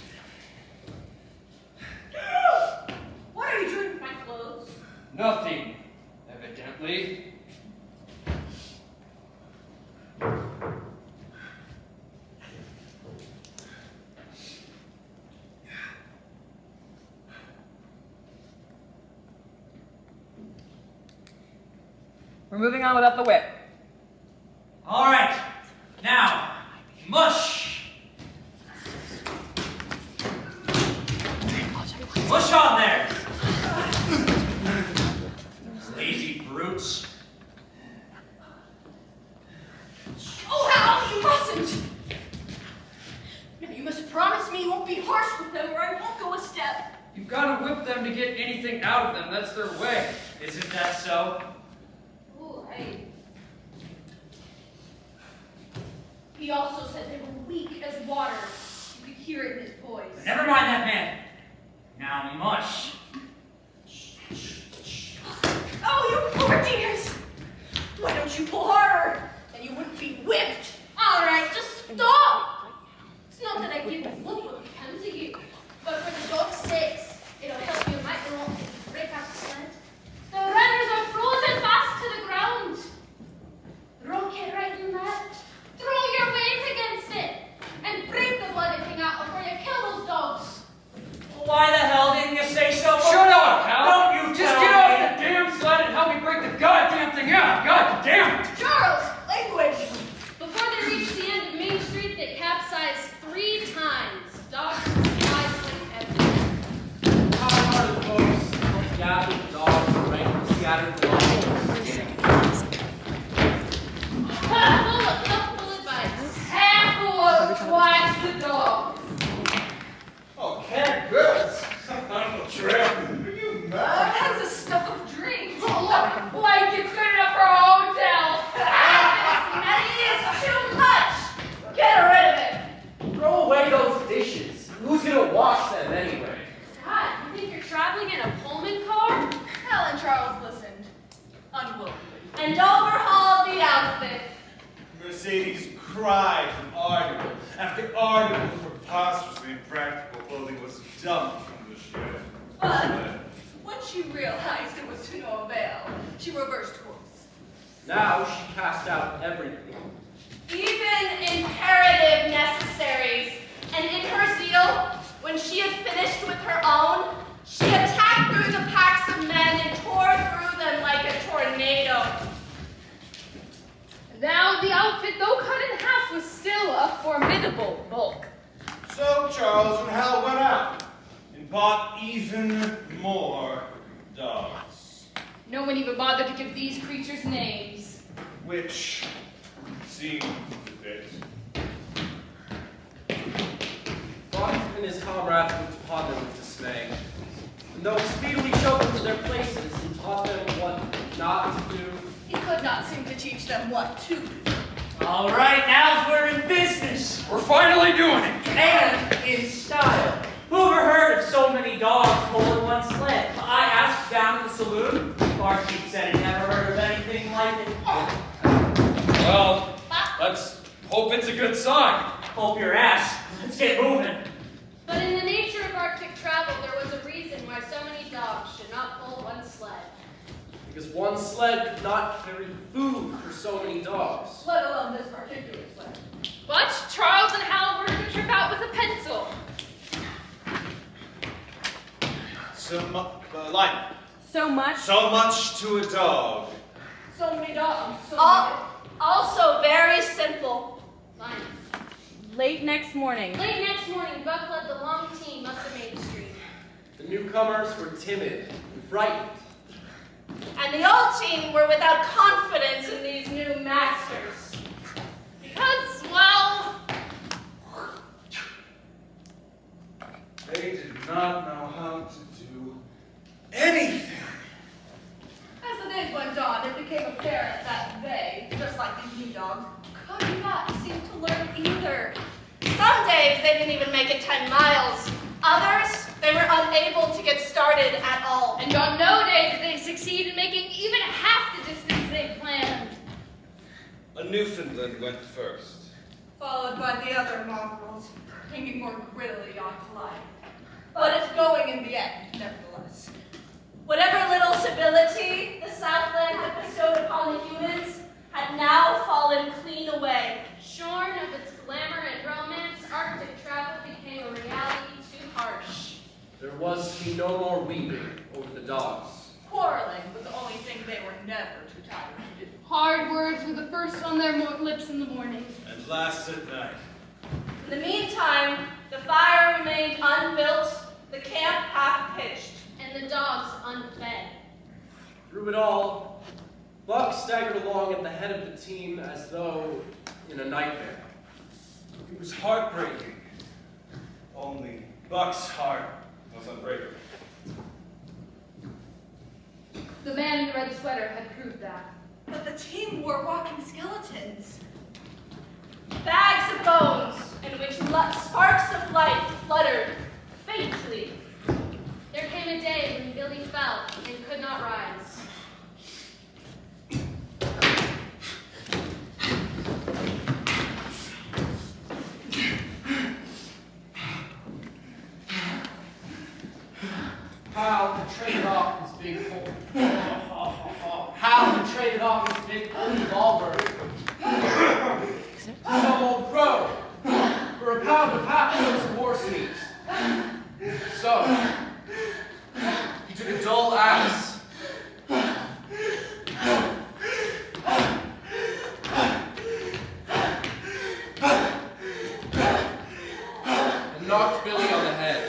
What are you doing with my clothes? Nothing, evidently. We're moving on without the whip. All right. Now, mush. Mush on there. Lazy brutes. Oh, Hal, you mustn't! Now, you must promise me you won't be harsh with them or I won't go a step. You've got to whip them to get anything out of them. That's their way. Isn't that so? Ooh, He also said they were weak as water. You could hear it in his voice. Never mind that man. Now, mush. Oh, you poor dears! Why don't you pull harder? Then you wouldn't be whipped. all right, just stop. It's not that I give a look when it comes to you, but for the dog's sakes, it'll help you might the wrong thing to break out the sled. The runners are frozen fast to the ground. Rock it right and left. Throw your weight against it, and break the bloody thing out before you kill those dogs. Why the hell didn't you say so? Shut up, Hal! Don't you Just tell get off me. the damn sled and help me break the goddamn thing out! God damn it! Charles! Mercedes cried from article after article of preposterously impractical clothing was dumped from the ship. But when she realized it was to no avail, she reversed course. Now she cast out everything. Even imperative necessaries. And in her zeal, when she had finished with her own, she attacked through the packs of men and tore through them like a tornado. Now the outfit, though cut in half, was still a formidable bulk. So Charles and Hal went out and bought even more dogs, No one even bothered to give these creatures names. which seemed to fit. Buck and his comrades looked upon them with dismay. And though he speedily showed them to their places and taught them what not to do, He could not seem to teach them what to do. All right, now we're in business. We're finally doing it. And in style. Who ever heard of so many dogs pulling one sled? I asked down at the saloon. Barkeep said he never heard of anything like it. Well, let's hope it's a good sign. Hope your ass. Let's get moving. But in the nature of Arctic travel, there was a reason why so many dogs should not pull one sled. because one sled could not carry food for so many dogs. Let alone this particular sled. But Charles and Hal were to trip out with a pencil. Like, So much. so much to a dog. So many dogs. So Also very simple. Fine. Late next morning. Late next morning, Buck led the long team up the main street. The newcomers were timid and frightened. And the old team were without confidence in these new masters. Because, well, They did not know how to do anything. As the days went on, it became apparent that they, just like these new dogs, could not seem to learn either. Some days they didn't even make it 10 miles. Others, they were unable to get started at all. and on no day did they succeed in making even half the distance they planned. A Newfoundland went first. Followed by the other mongrels, hanging more grittily on to life. But it's going in the end, nevertheless. Whatever little civility the Southland had bestowed upon the humans had now fallen clean away. Shorn of its glamour and romance, Arctic travel became a reality too harsh. There was to be no more weeping over the dogs. Quarreling was the only thing they were never too tired to do. Hard words were the first on their lips in the morning. And last at night. In the meantime, the fire remained unbuilt, the camp half-pitched. And the dogs unfed. Through it all, Buck staggered along at the head of the team as though in a nightmare. It was heartbreaking. Only Buck's heart was unbreakable. The man in the red sweater had proved that. But the team wore walking skeletons. Bags of bones in which sparks of light fluttered faintly. There came a day when Billy fell and could not rise. Hal had traded off his big Hal had traded off his big revolver to some old crow for a pound of half-roasted horse meat. So he took a dull axe and knocked Billy on the head.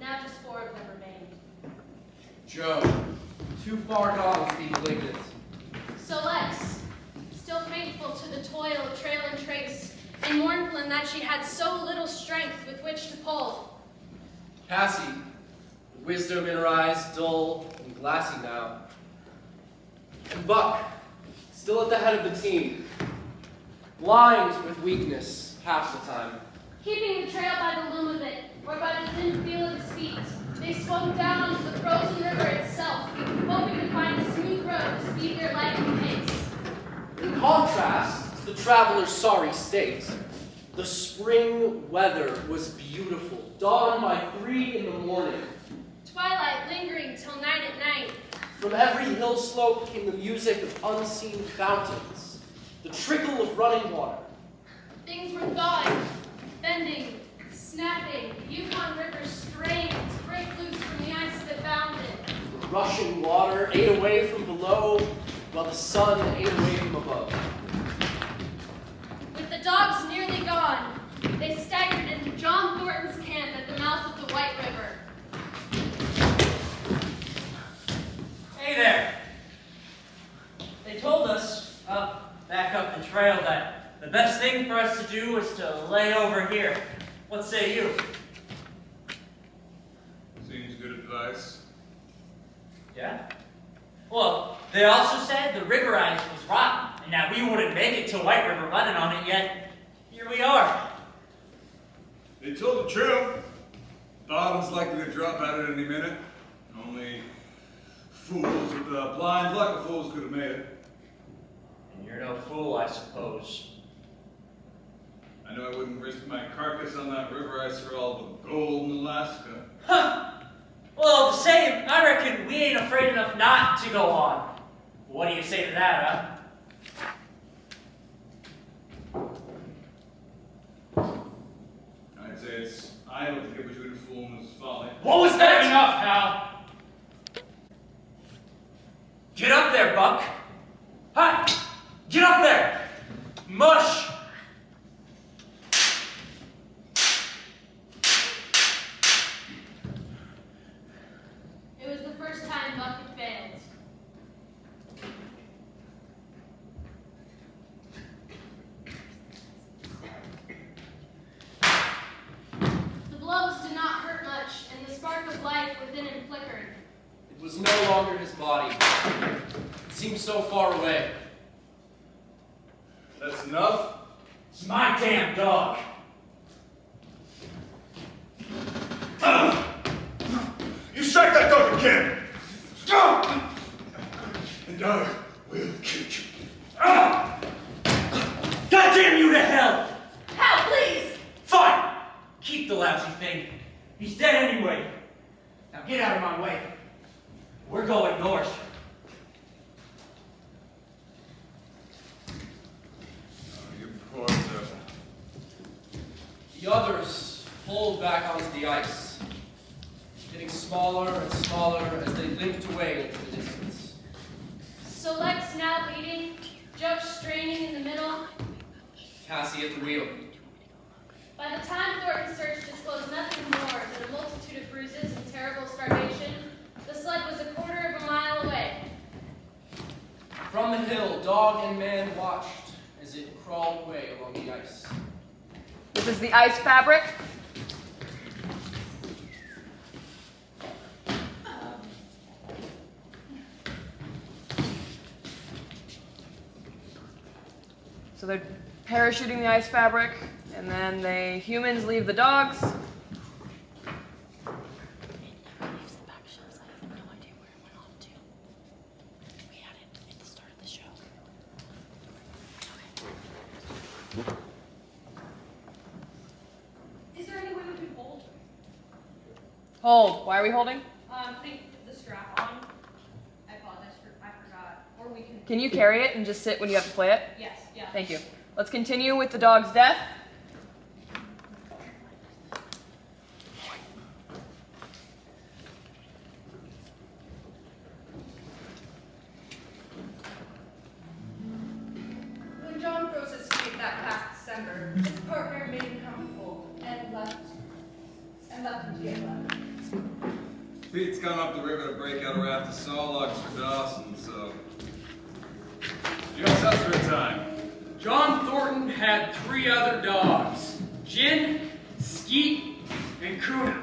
Now just 4 of them remained. Joe, too far gone to be malignant, toil of trail and trace, and mournful in that she had so little strength with which to pull. Cassie, with wisdom in her eyes, dull and glassy now. And Buck, still at the head of the team, blind with weakness half the time. Keeping the trail by the loom of it, or by the thin feel of his feet, they swung down to the frozen river itself, hoping to find a smooth road to speed their lightning pace. In contrast to the traveler's sorry state, the spring weather was beautiful, dawn by 3 in the morning. Twilight lingering till 9 at night. From every hill slope came the music of unseen fountains, the trickle of running water. Things were thawing, bending, snapping. The Yukon River strained to break loose from the ice that bound it. The rushing water ate away from below, while the sun ate away from above. With the dogs nearly gone, they staggered into John Thornton's camp at the mouth of the White River. Hey there. They told us, back up the trail, that the best thing for us to do was to lay over here. What say you? Seems good advice. Yeah? Well, they also said the river ice was rotten, and that we wouldn't make it to White River running on it yet. Here we are. They told the truth. Bottom's likely to drop out at any minute. Only fools with the blind luck of fools could have made it. And you're no fool, I suppose. I know I wouldn't risk my carcass on that river ice for all the gold in Alaska. Huh! Well, the same, I reckon we ain't afraid enough not to go on. What do you say to that, huh? I'd say it's idle to get between a fool and his folly. What was that? Enough, Hal. Get up there, Buck. Hi! Get up there! Mush! It was the first time Buck had failed. The blows did not hurt much, and the spark of life within him flickered. It was no longer his body. It seemed so far away. That's enough? It's my damn dog. You strike that dog again! And I will kill you. Goddamn you to hell! Hal, please! Fine! Keep the lousy thing. He's dead anyway. Now get out of my way. We're going north. Oh, you poor devil. The others pulled back onto the ice, getting smaller and smaller as they limped away into the distance. Select's now leading, Josh straining in the middle. Cassie at the wheel. By the time Thornton's search disclosed nothing more than a multitude of bruises and terrible starvation, the sled was a quarter of a mile away. From the hill, dog and man watched as it crawled away along the ice. This is the ice fabric. So they're parachuting the ice fabric, and then humans leave the dogs. Is there any way we can hold? Hold. Why are we holding? Putting the strap on. I apologize I forgot. Or we can. Can you carry it and just sit when you have to play it? Yes, yeah. Thank you. Let's continue with the dog's death. When John froze his feet that past December, his partner made him comfortable and left him to get left. Pete's gone up the river to break out a raft of saw logs for Dawson, so... Just us for a time. John had 3 other dogs. Jin, Skeet, and Kuna.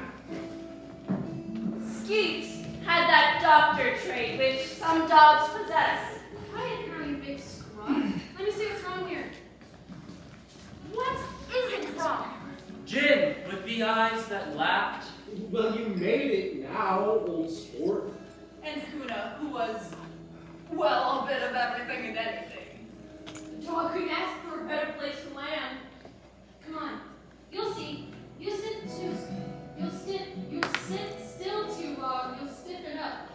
Skeet had that doctor trait which some dogs possess. Quiet now, you big scrub. Let me see what's wrong here. What isn't wrong? Jin, with the eyes that laughed. Well, you made it now, old sport. And Kuna, who was, well, a bit of everything and anything. The dog couldn't ask for a better place to land. Come on, you'll see. You sit still too long. You'll stiffen up.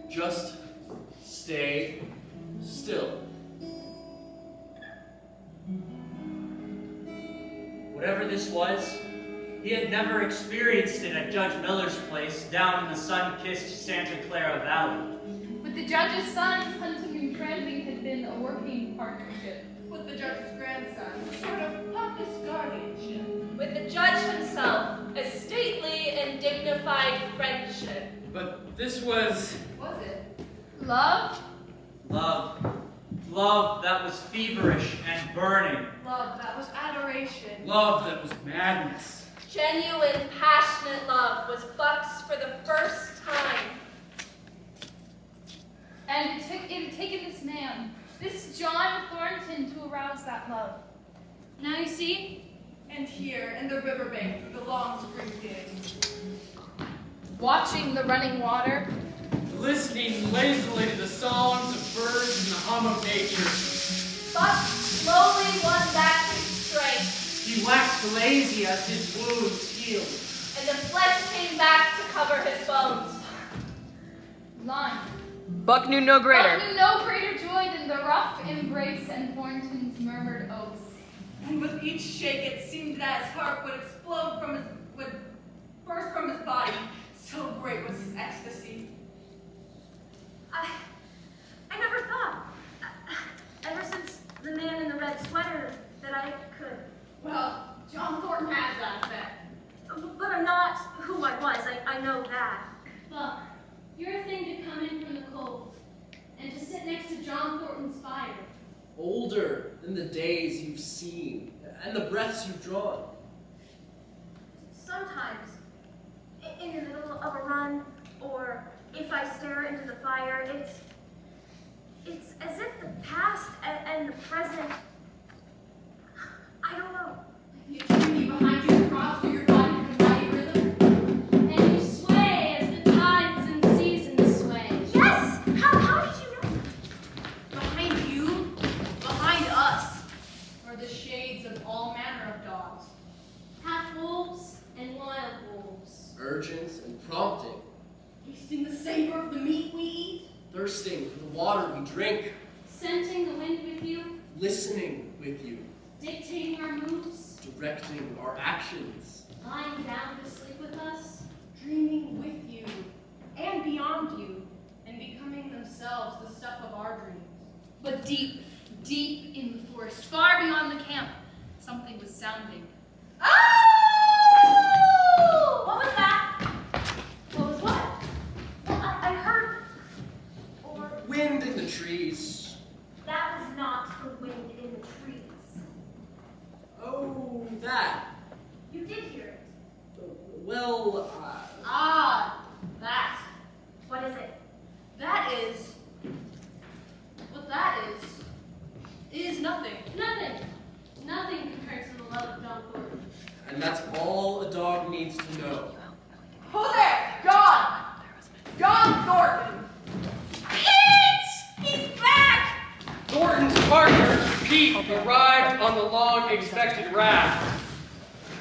Just stay still. Whatever this was, he had never experienced it at Judge Miller's place down in the sun-kissed Santa Clara Valley. With the judge's sons, hunting and tramping had been a working partnership. With the judge's grandson, a sort of pompous guardianship. With the judge himself, a stately and dignified friendship. But this was... Was it? Love? Love. Love that was feverish and burning. Love that was adoration. love that was madness. Genuine, passionate love was Buck's for the first time. And it had taken this man, this John Thornton, to arouse that love. Now you see? And here, in the riverbank, the long spring day. Watching the running water. Listening lazily to the songs of birds and the hum of nature. Buck slowly won back his strength. He waxed lazy as his wounds healed. And the flesh came back to cover his bones. Line. Buck knew no greater. Buck knew no greater joy than the rough embrace and Thornton's murmured oaths. And with each shake, it seemed that his heart would explode would burst from his body. So great was his ecstasy. I never thought, ever since the man in the red sweater, that I could. Well, John Thornton has that effect. But I'm not who I was, I know that. Buck, you're a thing to come in from the cold, and to sit next to John Thornton's fire. Older than the days you've seen and the breaths you've drawn. Sometimes, in the middle of a run, or if I stare into the fire, it's as if the past and the present, I don't know. You tree behind you across through your body with a mighty rhythm, and you sway as the tides and seasons sway. Yes! How did you know? Behind you, behind us, are the shades of all manner of dogs. Half wolves and wild wolves. Urgent and prompting. Tasting the savor of the meat we eat. Thirsting for the water we drink. Scenting the wind with you, Listening with you. dictating our moves, Directing our actions. lying down to sleep with us. Dreaming with you, and beyond you, and becoming themselves the stuff of our dreams. But deep, deep in the forest, far beyond the camp, something was sounding. Oh! What was that? What was what? Well, I heard, or Wind in the trees. that was not the wind in the trees. Oh, that. You did hear it. Well, That. What is it? That is. What that is nothing. No, And that's all a dog needs to know. Who there? John! John Thornton! Pete! He's back! Thornton's partner, Pete, arrived on the long-expected raft.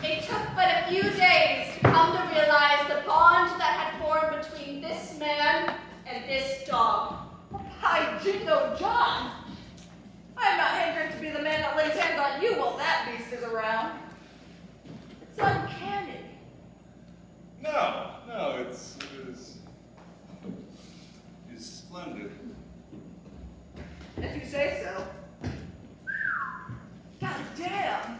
It took but a few days to come to realize the bond that had formed between this man and this dog. By jingo, John! I'm not hankering to be the man that lays hands on you while that beast is around. It's uncanny. No, it is splendid. If you say so. God damn!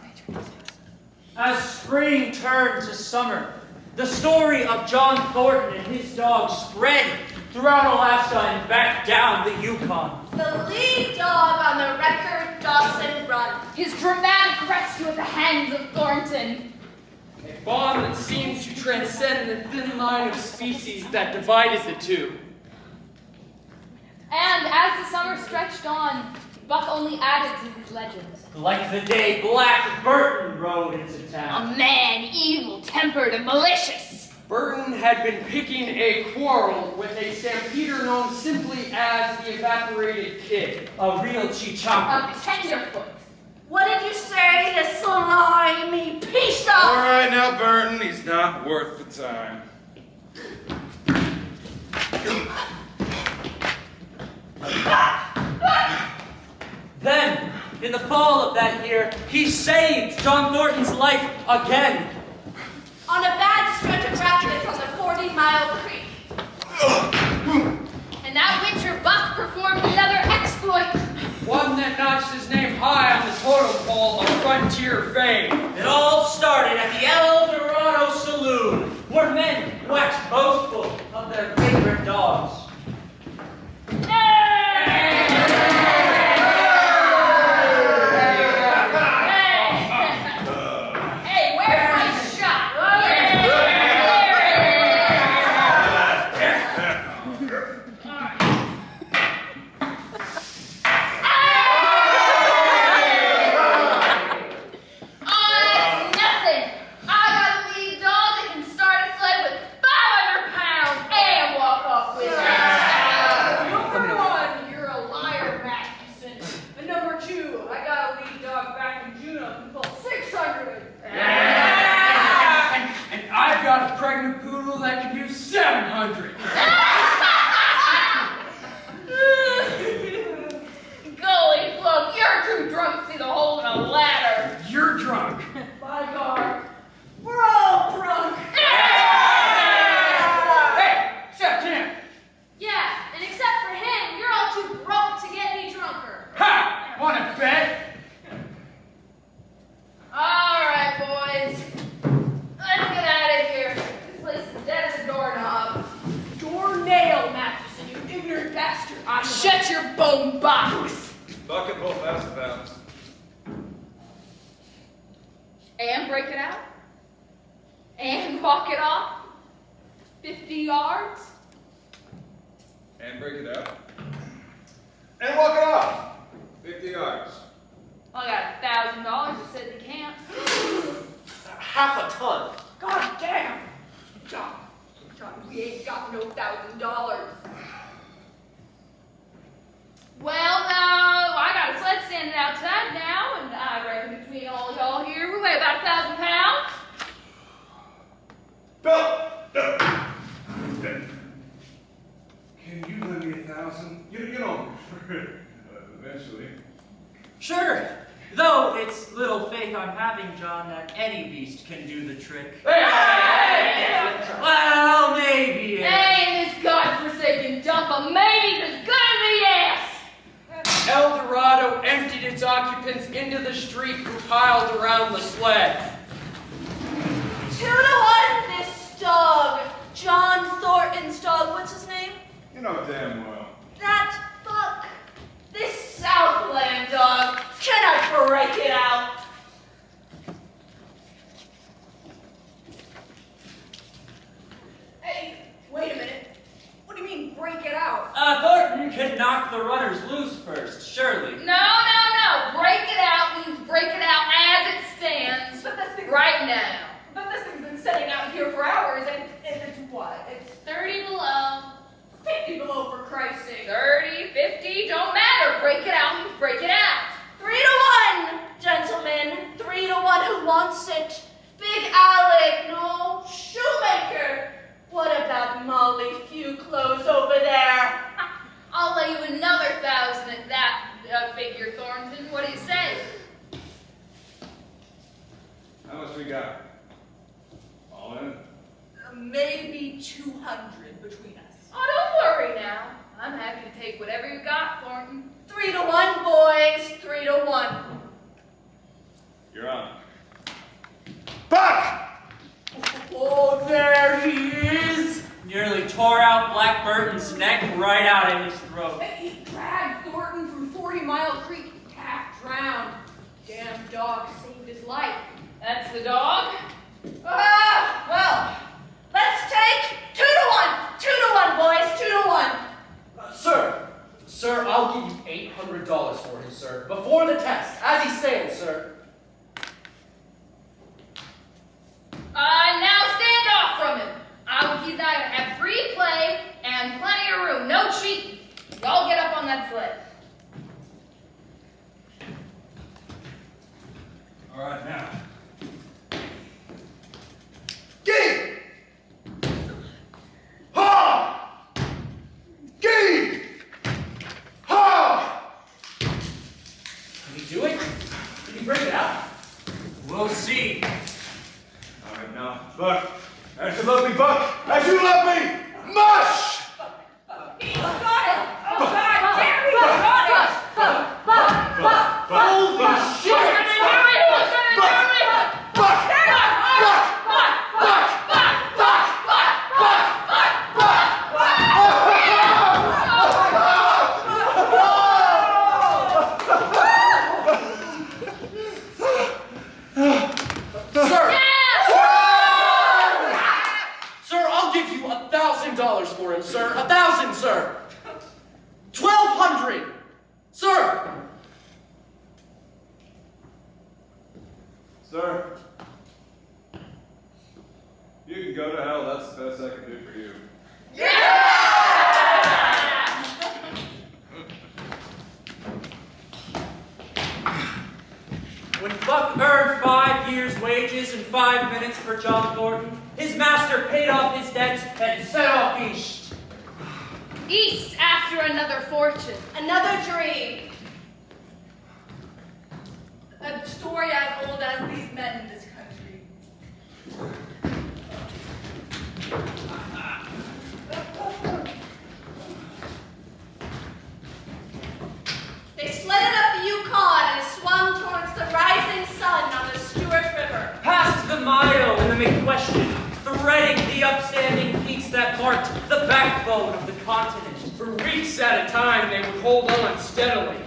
As spring turned to summer, the story of John Thornton and his dog spread throughout Alaska and back down the Yukon. The lead dog on the record, Dawson Run. His dramatic rescue at the hands of Thornton. A bond that seems to transcend the thin line of species that divided the two. And as the summer stretched on, Buck only added to his legend. Like the day Black Burton rode into town. A man evil-tempered and malicious. Burton had been picking a quarrel with a stampeder known simply as the Evaporated Kid. A real chichaka. A tenderfoot. What did you say, the slimy piece of... All right now, Burton, he's not worth the time. Then, in the fall of that year, he saved John Thornton's life again. On a bad stretch of rapids on the 40-mile creek. And that winter, Buck performed another exploit. One that notched his name high on the totem pole of frontier fame. It all started at the El Dorado Saloon, where men waxed boastful of their favorite dogs. Hey, where's my shot? Nothing. I got a lead dog that can start a sled with 500 pounds and walk off with it. Number one, you're a liar, Matheson. And number two, I got a lead dog back in June who can pull 600. And I've got a pregnant poodle that can do 700. Golly, look, you're too drunk to see the hole in a ladder. You're drunk. By God, we're all drunk. Hey, except him. Yeah, and except for him, you're all too broke to get any drunker. Ha! Wanna bet? All right, boys. Let's get out of here. This place is dead as a doorknob. Doornail, Matheson, you ignorant bastard. Shut your bone box. Bucket both has pounds. And break it out. And walk it off. 50 yards. And break it out. And walk it off. 50 yards. Well, I got $1,000 that said the camp. Half a ton. God damn. John, we ain't got no $1,000. Well, I got a sled standing outside now, and I reckon between all y'all here, we weigh about 1,000 pounds. Bill! Can you lend me 1,000? You know, eventually. Sure, though it's little faith I'm having, John, that any beast can do the trick. Well, maybe. Hey, this godforsaken dump of maybe as good as a yes. El Dorado emptied its occupants into the street who piled around the sled. 2-1 this dog. John Thornton's dog. What's his name? You know damn well. That Buck. This Southland dog. Can I break it out? Hey, wait a minute. What do you mean, break it out? Thornton can knock the runners loose first, surely. No. Break it out means break it out as it stands right now. 30, 50, don't matter. Break it out, break it out. 3 to 1, gentlemen. 3 to 1. Who wants it? Big Alec, no. Shoemaker. What about Molly Few Clothes over there? I'll lay you another 1,000 at that figure, Thornton. What do you say? How much we got? All in? Maybe 200 between us. Oh, don't worry now. I'm happy to take whatever you got, Thornton. 3 to 1, boys. 3 to 1. You're on. Buck! Oh, there he is! Nearly tore out Black Burton's neck right out of his throat. He dragged Thornton from 40 Mile Creek, half drowned. Damn dog saved his life. That's the dog? Well, let's take 2 to 1. 2 to 1, boys. 2 to 1. Sir, I'll give you $800 for him, sir. Before the test, as he stands, sir. Now stand off from him. He's not gonna have free play and plenty of room. No cheating. Y'all get up on that sled. All right, now. Gee! Ha! Gee! Ha! Did he do it? Did he break it out? We'll see. All right, now. Buck. As you love me, Buck. As you love me. Mush! He's got it. Oh, God damn, he's got it. Holy shit! Who's gonna do it? Who's gonna do it? Buck! Sir, I'll give you $1,000 for him, sir. 1,000, sir. 1,200, sir. Sir. You can go to hell. That's the best I can do for you. When Buck earned 5 years' wages and 5 minutes for John Thornton, his master paid off his debts and set off east. East after another fortune. Another dream. A story as old as these men in this country. They sledded up the Yukon and swung towards the rising sun on the Stewart River. Past the Myo and the McQuestion, threading the upstanding peaks that marked the backbone of the continent. For weeks at a time, they would hold on steadily.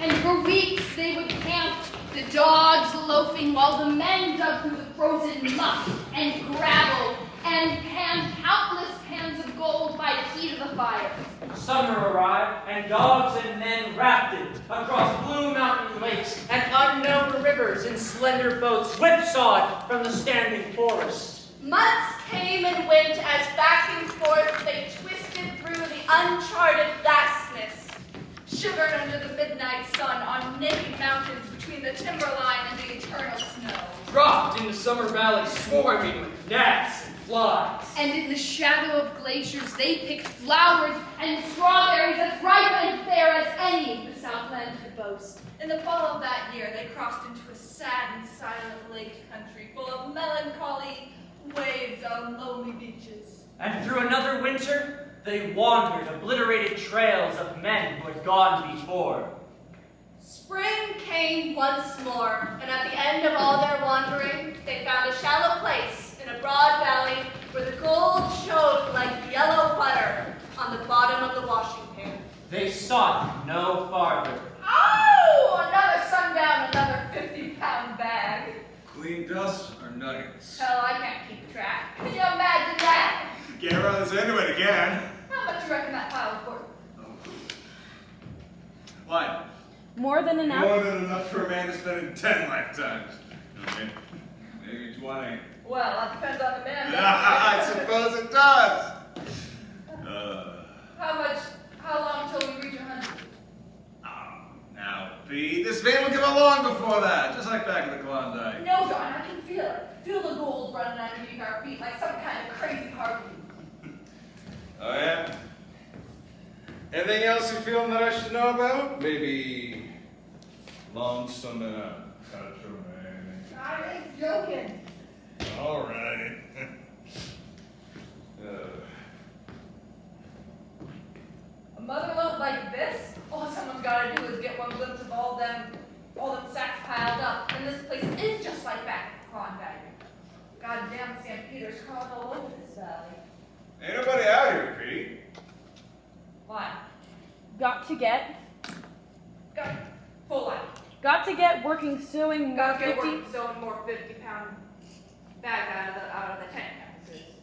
And for weeks they would camp, the dogs loafing while the men dug through the frozen muck and gravel and panned countless pans of gold by the heat of the fire. Summer arrived, and dogs and men rafted across blue mountain lakes and unknown rivers in slender boats whipsawed from the standing forest. Months came and went as back and forth they twisted through the uncharted vastness. Shivered under the midnight sun on naked mountains between the timberline and the eternal snow. Dropped into Summer Valley swarming with gnats and flies. And in the shadow of glaciers they picked flowers and strawberries as ripe and fair as any the Southland could boast. In the fall of that year, they crossed into a sad and silent lake country full of melancholy waves on lonely beaches. And through another winter, they wandered obliterated trails of men who had gone before. Spring came once more, and at the end of all their wandering, they found a shallow place in a broad valley where the gold showed like yellow butter on the bottom of the washing pan. They sought no farther. Oh! Another sundown, another 50-pound bag. Clean dust or nuggets? Hell, I can't keep track. Can you imagine that? Get around this anyway again. How much you reckon that pile is worth? Why? More than enough? More than enough for a man to spend in 10 lifetimes. Okay. Maybe 20. Well, that depends on the man. I suppose it does. How long till we Pete. This vein will give out long before that, just like back in the Klondike. No, John, I can feel it. Feel the gold running underneath our feet like some kind of crazy heartbeat. Oh, yeah? Anything else you're feeling that I should know about? Maybe lonesome in a country, maybe. I ain't joking. All right. A mother load like this, all someone's got to do is get one glimpse of all them sacks piled up, and this place is just like back in Klondike. Goddamn St. Peter's crawling all over this valley. Ain't nobody out here, Pete. Why? Got to get Full line. Got to get working sewing more Got to get 50. working sewing more 50-pound bags out of the tent canvases.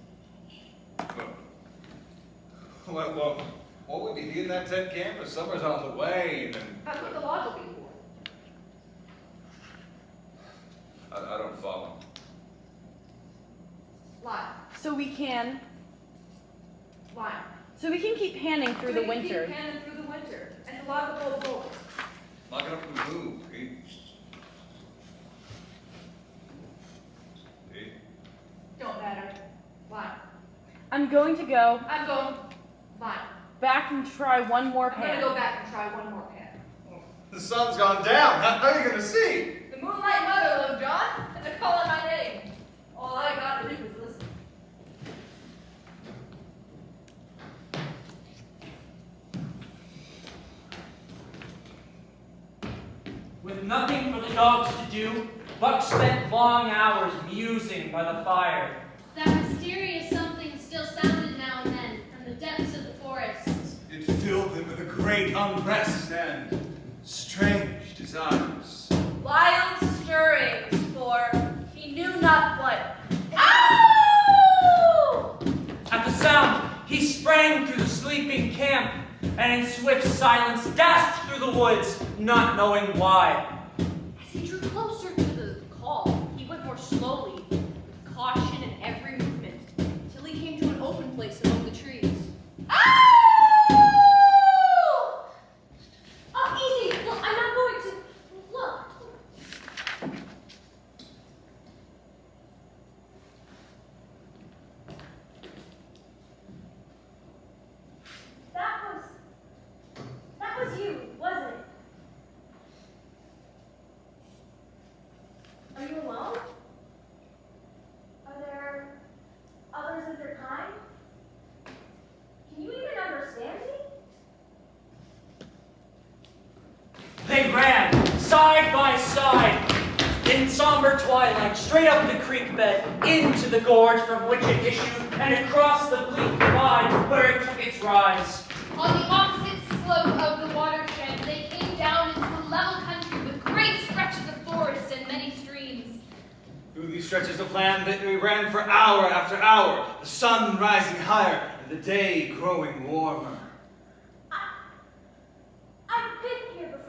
Well, what would you do in that tent camp if summer's on the way and... That's what the log will be for. I don't follow. Line. So we can Line. keep panning through the winter. Keep panning through the winter, and the log will go forward. Lock it up and move, Pete. Pete? Don't matter. Line. I'm going to go I'm going. Line. back and try one more I'm pan. gonna go back and try one more pan. The sun's gone down. How are you gonna see? The Moonlight Motherlode, John. It's a calling my name. All I gotta do is listen. With nothing for the dogs to do, Buck spent long hours musing by the fire. That mysterious something still sounded now and then from the depths of the forest. It filled them with a great unrest and strange desires. Wild stirrings, for he knew not what. Ow! At the sound, he sprang through the sleeping camp and in swift silence dashed through the woods, not knowing why. As he drew closer to the call, he went more slowly, with caution in every movement, till he came to an open place among the trees. Oh, easy. Look, I'm not going to. Look. That was you, wasn't it? Are you alone? Are there others of your kind? Can you even understand me? They ran, side by side, in somber twilight, straight up the creek bed, into the gorge from which it issued, and across the bleak divide where it took its rise. On the opposite slope of the watershed, they came down into a level country with great stretches of forest and many streams. Through these stretches of land that we ran for hour after hour, the sun rising higher and the day growing warmer. I've been here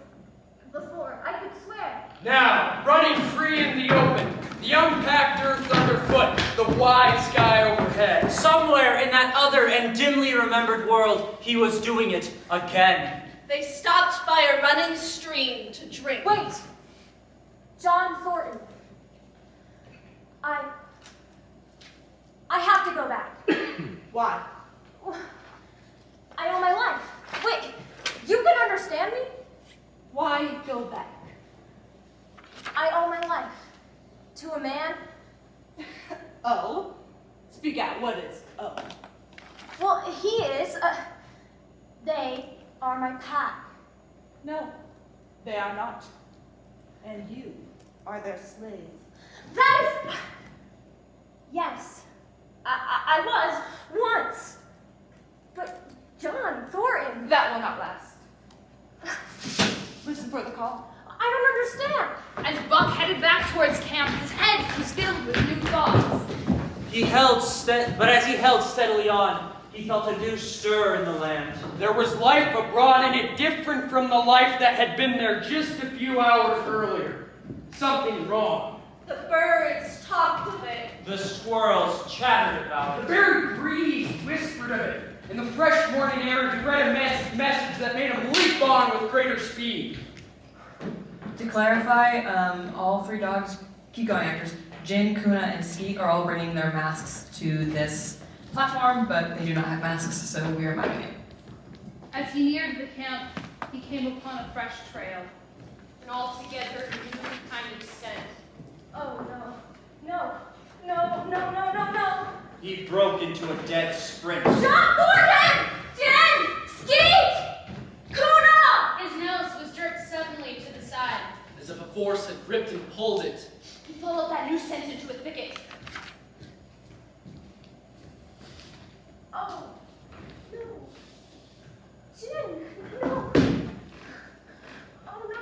before. I could swear. Now, running free in the open, the unpacked earth underfoot, the wide sky overhead. Somewhere in that other and dimly remembered world, he was doing it again. They stopped by a running stream to drink. Wait. John Thornton. I have to go back. Why? I owe my life. Wait, you can understand me? Why go back? I owe my life to a man. Oh? Speak out. What is oh? Well, he is. They are my pack. No, they are not. And you are their slave. That is. Yes, I was once. But John Thornton. That will not last. Listen for the call. I don't understand. As Buck headed back towards camp, his head was filled with new thoughts. But as he held steadily on, he felt a new stir in the land. There was life abroad in it different from the life that had been there just a few hours earlier. Something wrong. The birds talked of it. The squirrels chattered about The it. very breeze whispered of it. In the fresh morning air, he read a message that made him leap on with greater speed. To clarify, all 3 dogs, keep going actors, Jin, Kuna, and Skeet are all bringing their masks to this platform, but they do not have masks, so we are miming it. As he neared the camp, he came upon a fresh trail, an altogether new kind of scent. Oh no. No. No, no, no, no, no. He broke into a dead sprint. John Gordon! Jen! Skeet! Kuna! His nose was jerked suddenly to the side. As if a force had gripped and pulled it. He followed that new scent into a thicket. Oh, no. Jen, no. Oh, no.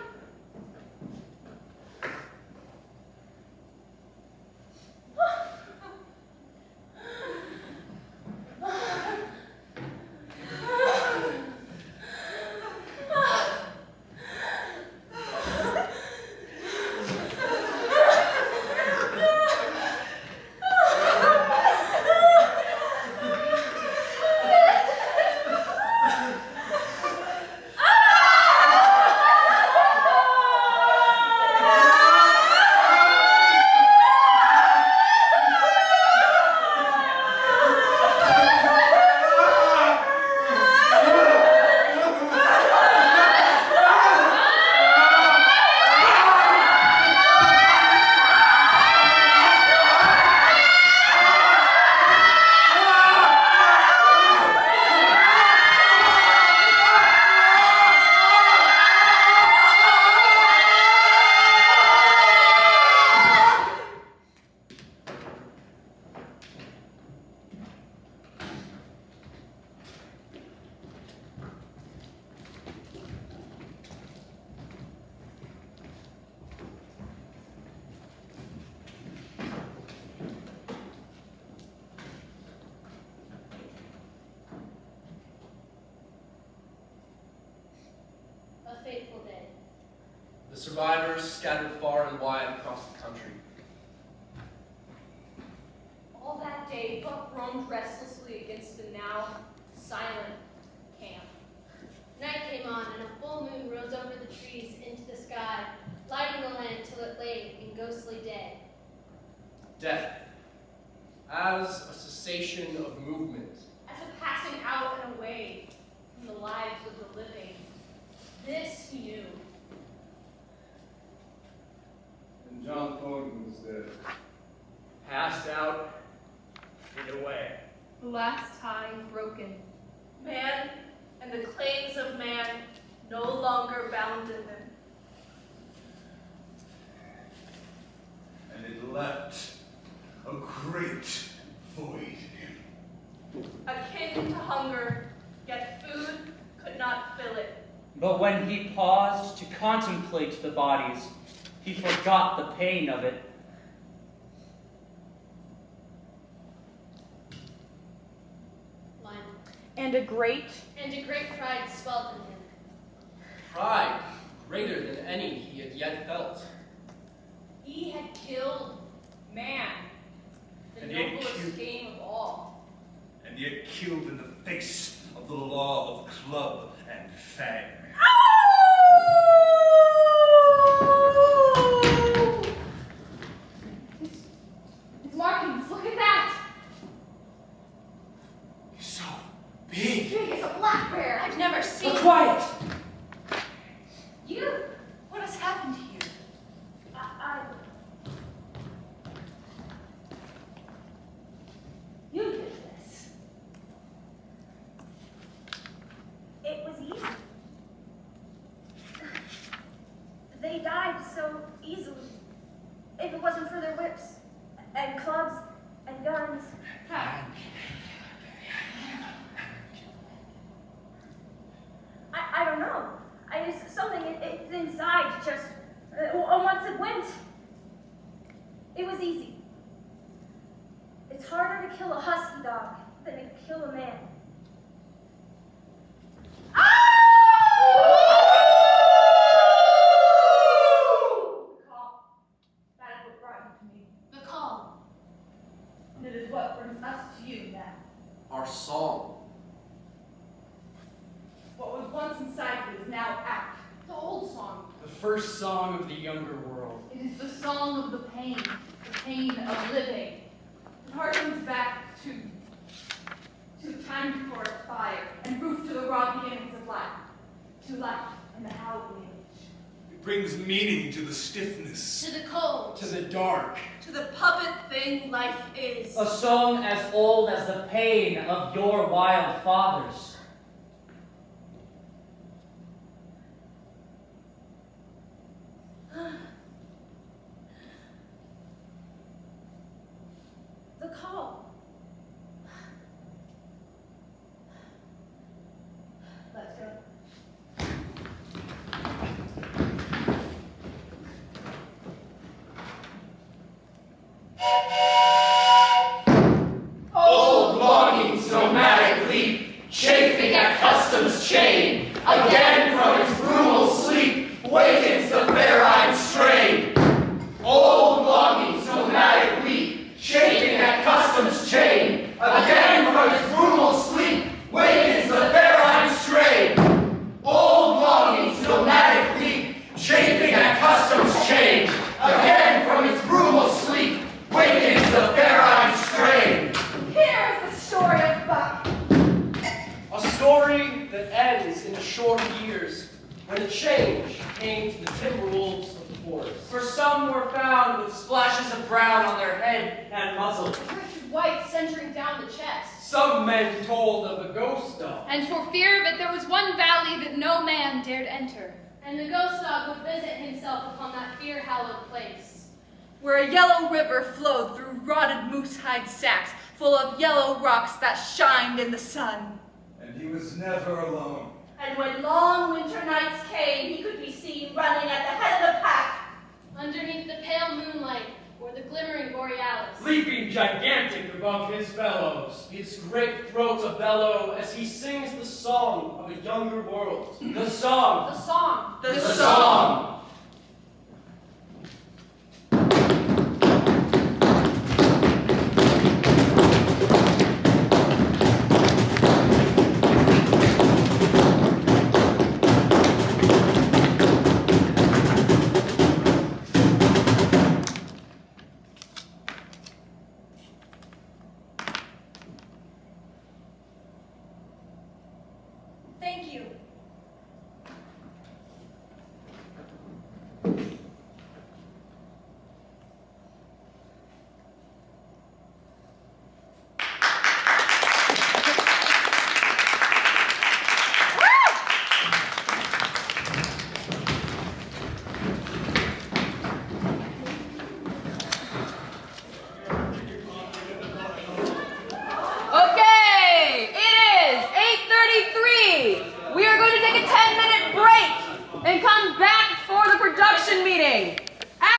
A fateful day. The survivors scattered far and wide across the country. All that day, Buck roamed restlessly against the now silent camp. Night came on, and a full moon rose over the trees into the sky, lighting the land till it lay in ghostly day. Death, as a cessation of movement. As a passing out and away from the lives of the living. This he knew. And John Thornton was dead. Passed out and away. The last tie broken. Man and the claims of man no longer bound in them. And it left a great void in him. Akin to hunger, yet food could not fill it. But when he paused to contemplate the bodies, he forgot the pain of it. Line. And a great And a great pride swelled in him. Pride greater than any he had yet felt. He had killed man, the And he had noblest killed- game of all. And yet killed in the face of the law of club and fang. His markings, look at that! He's so big. Big as a black bear. I've never seen. Be quiet! You? What has happened here? You did this. It was easy. They died so easily. If it wasn't for their whips and clubs and guns. I don't know. It's something it's inside just. Once it went, it was easy. It's harder to kill a husky dog than to kill a man. Call. That is what brought you to me. The call. And it is what brings us to you now. Our song. What was once inside you is now out. The old song. The first song of the younger world. It is the song of the pain of living. It harkens back to the time before fire, and proof to the raw beginnings of life, to life in the howling age. It brings meaning to the stiffness. To the cold. To the dark. To the puppet thing life is. A song as old as the pain of your wild fathers. The call. Let's go. Old longings nomadic leap, chafing at custom's chain. Again from its brutal sleep wakens the fair-eyed strain. Old longings nomadic leap, chafing at custom's chain. Again from its brutal sleep wakens the fair-eyed strain. Old longings nomadic leap, chafing at custom's chain. Again from its brutal sleep wakens the fair-eyed strain. Here is the story of Buck. A story that ends in short years, when a change came to the timber wolves of the forest. For some were found with splashes of brown on their head and muzzle. Drifted white centering down the chest. Some men told of a ghost dog. And for fear of it, there was one valley that no man dared enter. And the ghost dog would visit himself upon that fear-hallowed place. Where a yellow river flowed through rotted moose-hide sacks full of yellow rocks that shined in the sun. And he was never alone. And when long winter nights came, he could be seen running at the head of the pack. Underneath the pale moonlight, or the glimmering borealis. Leaping gigantic above his fellows, his great throat a bellow as he sings the song of a younger world. The song. The song. The song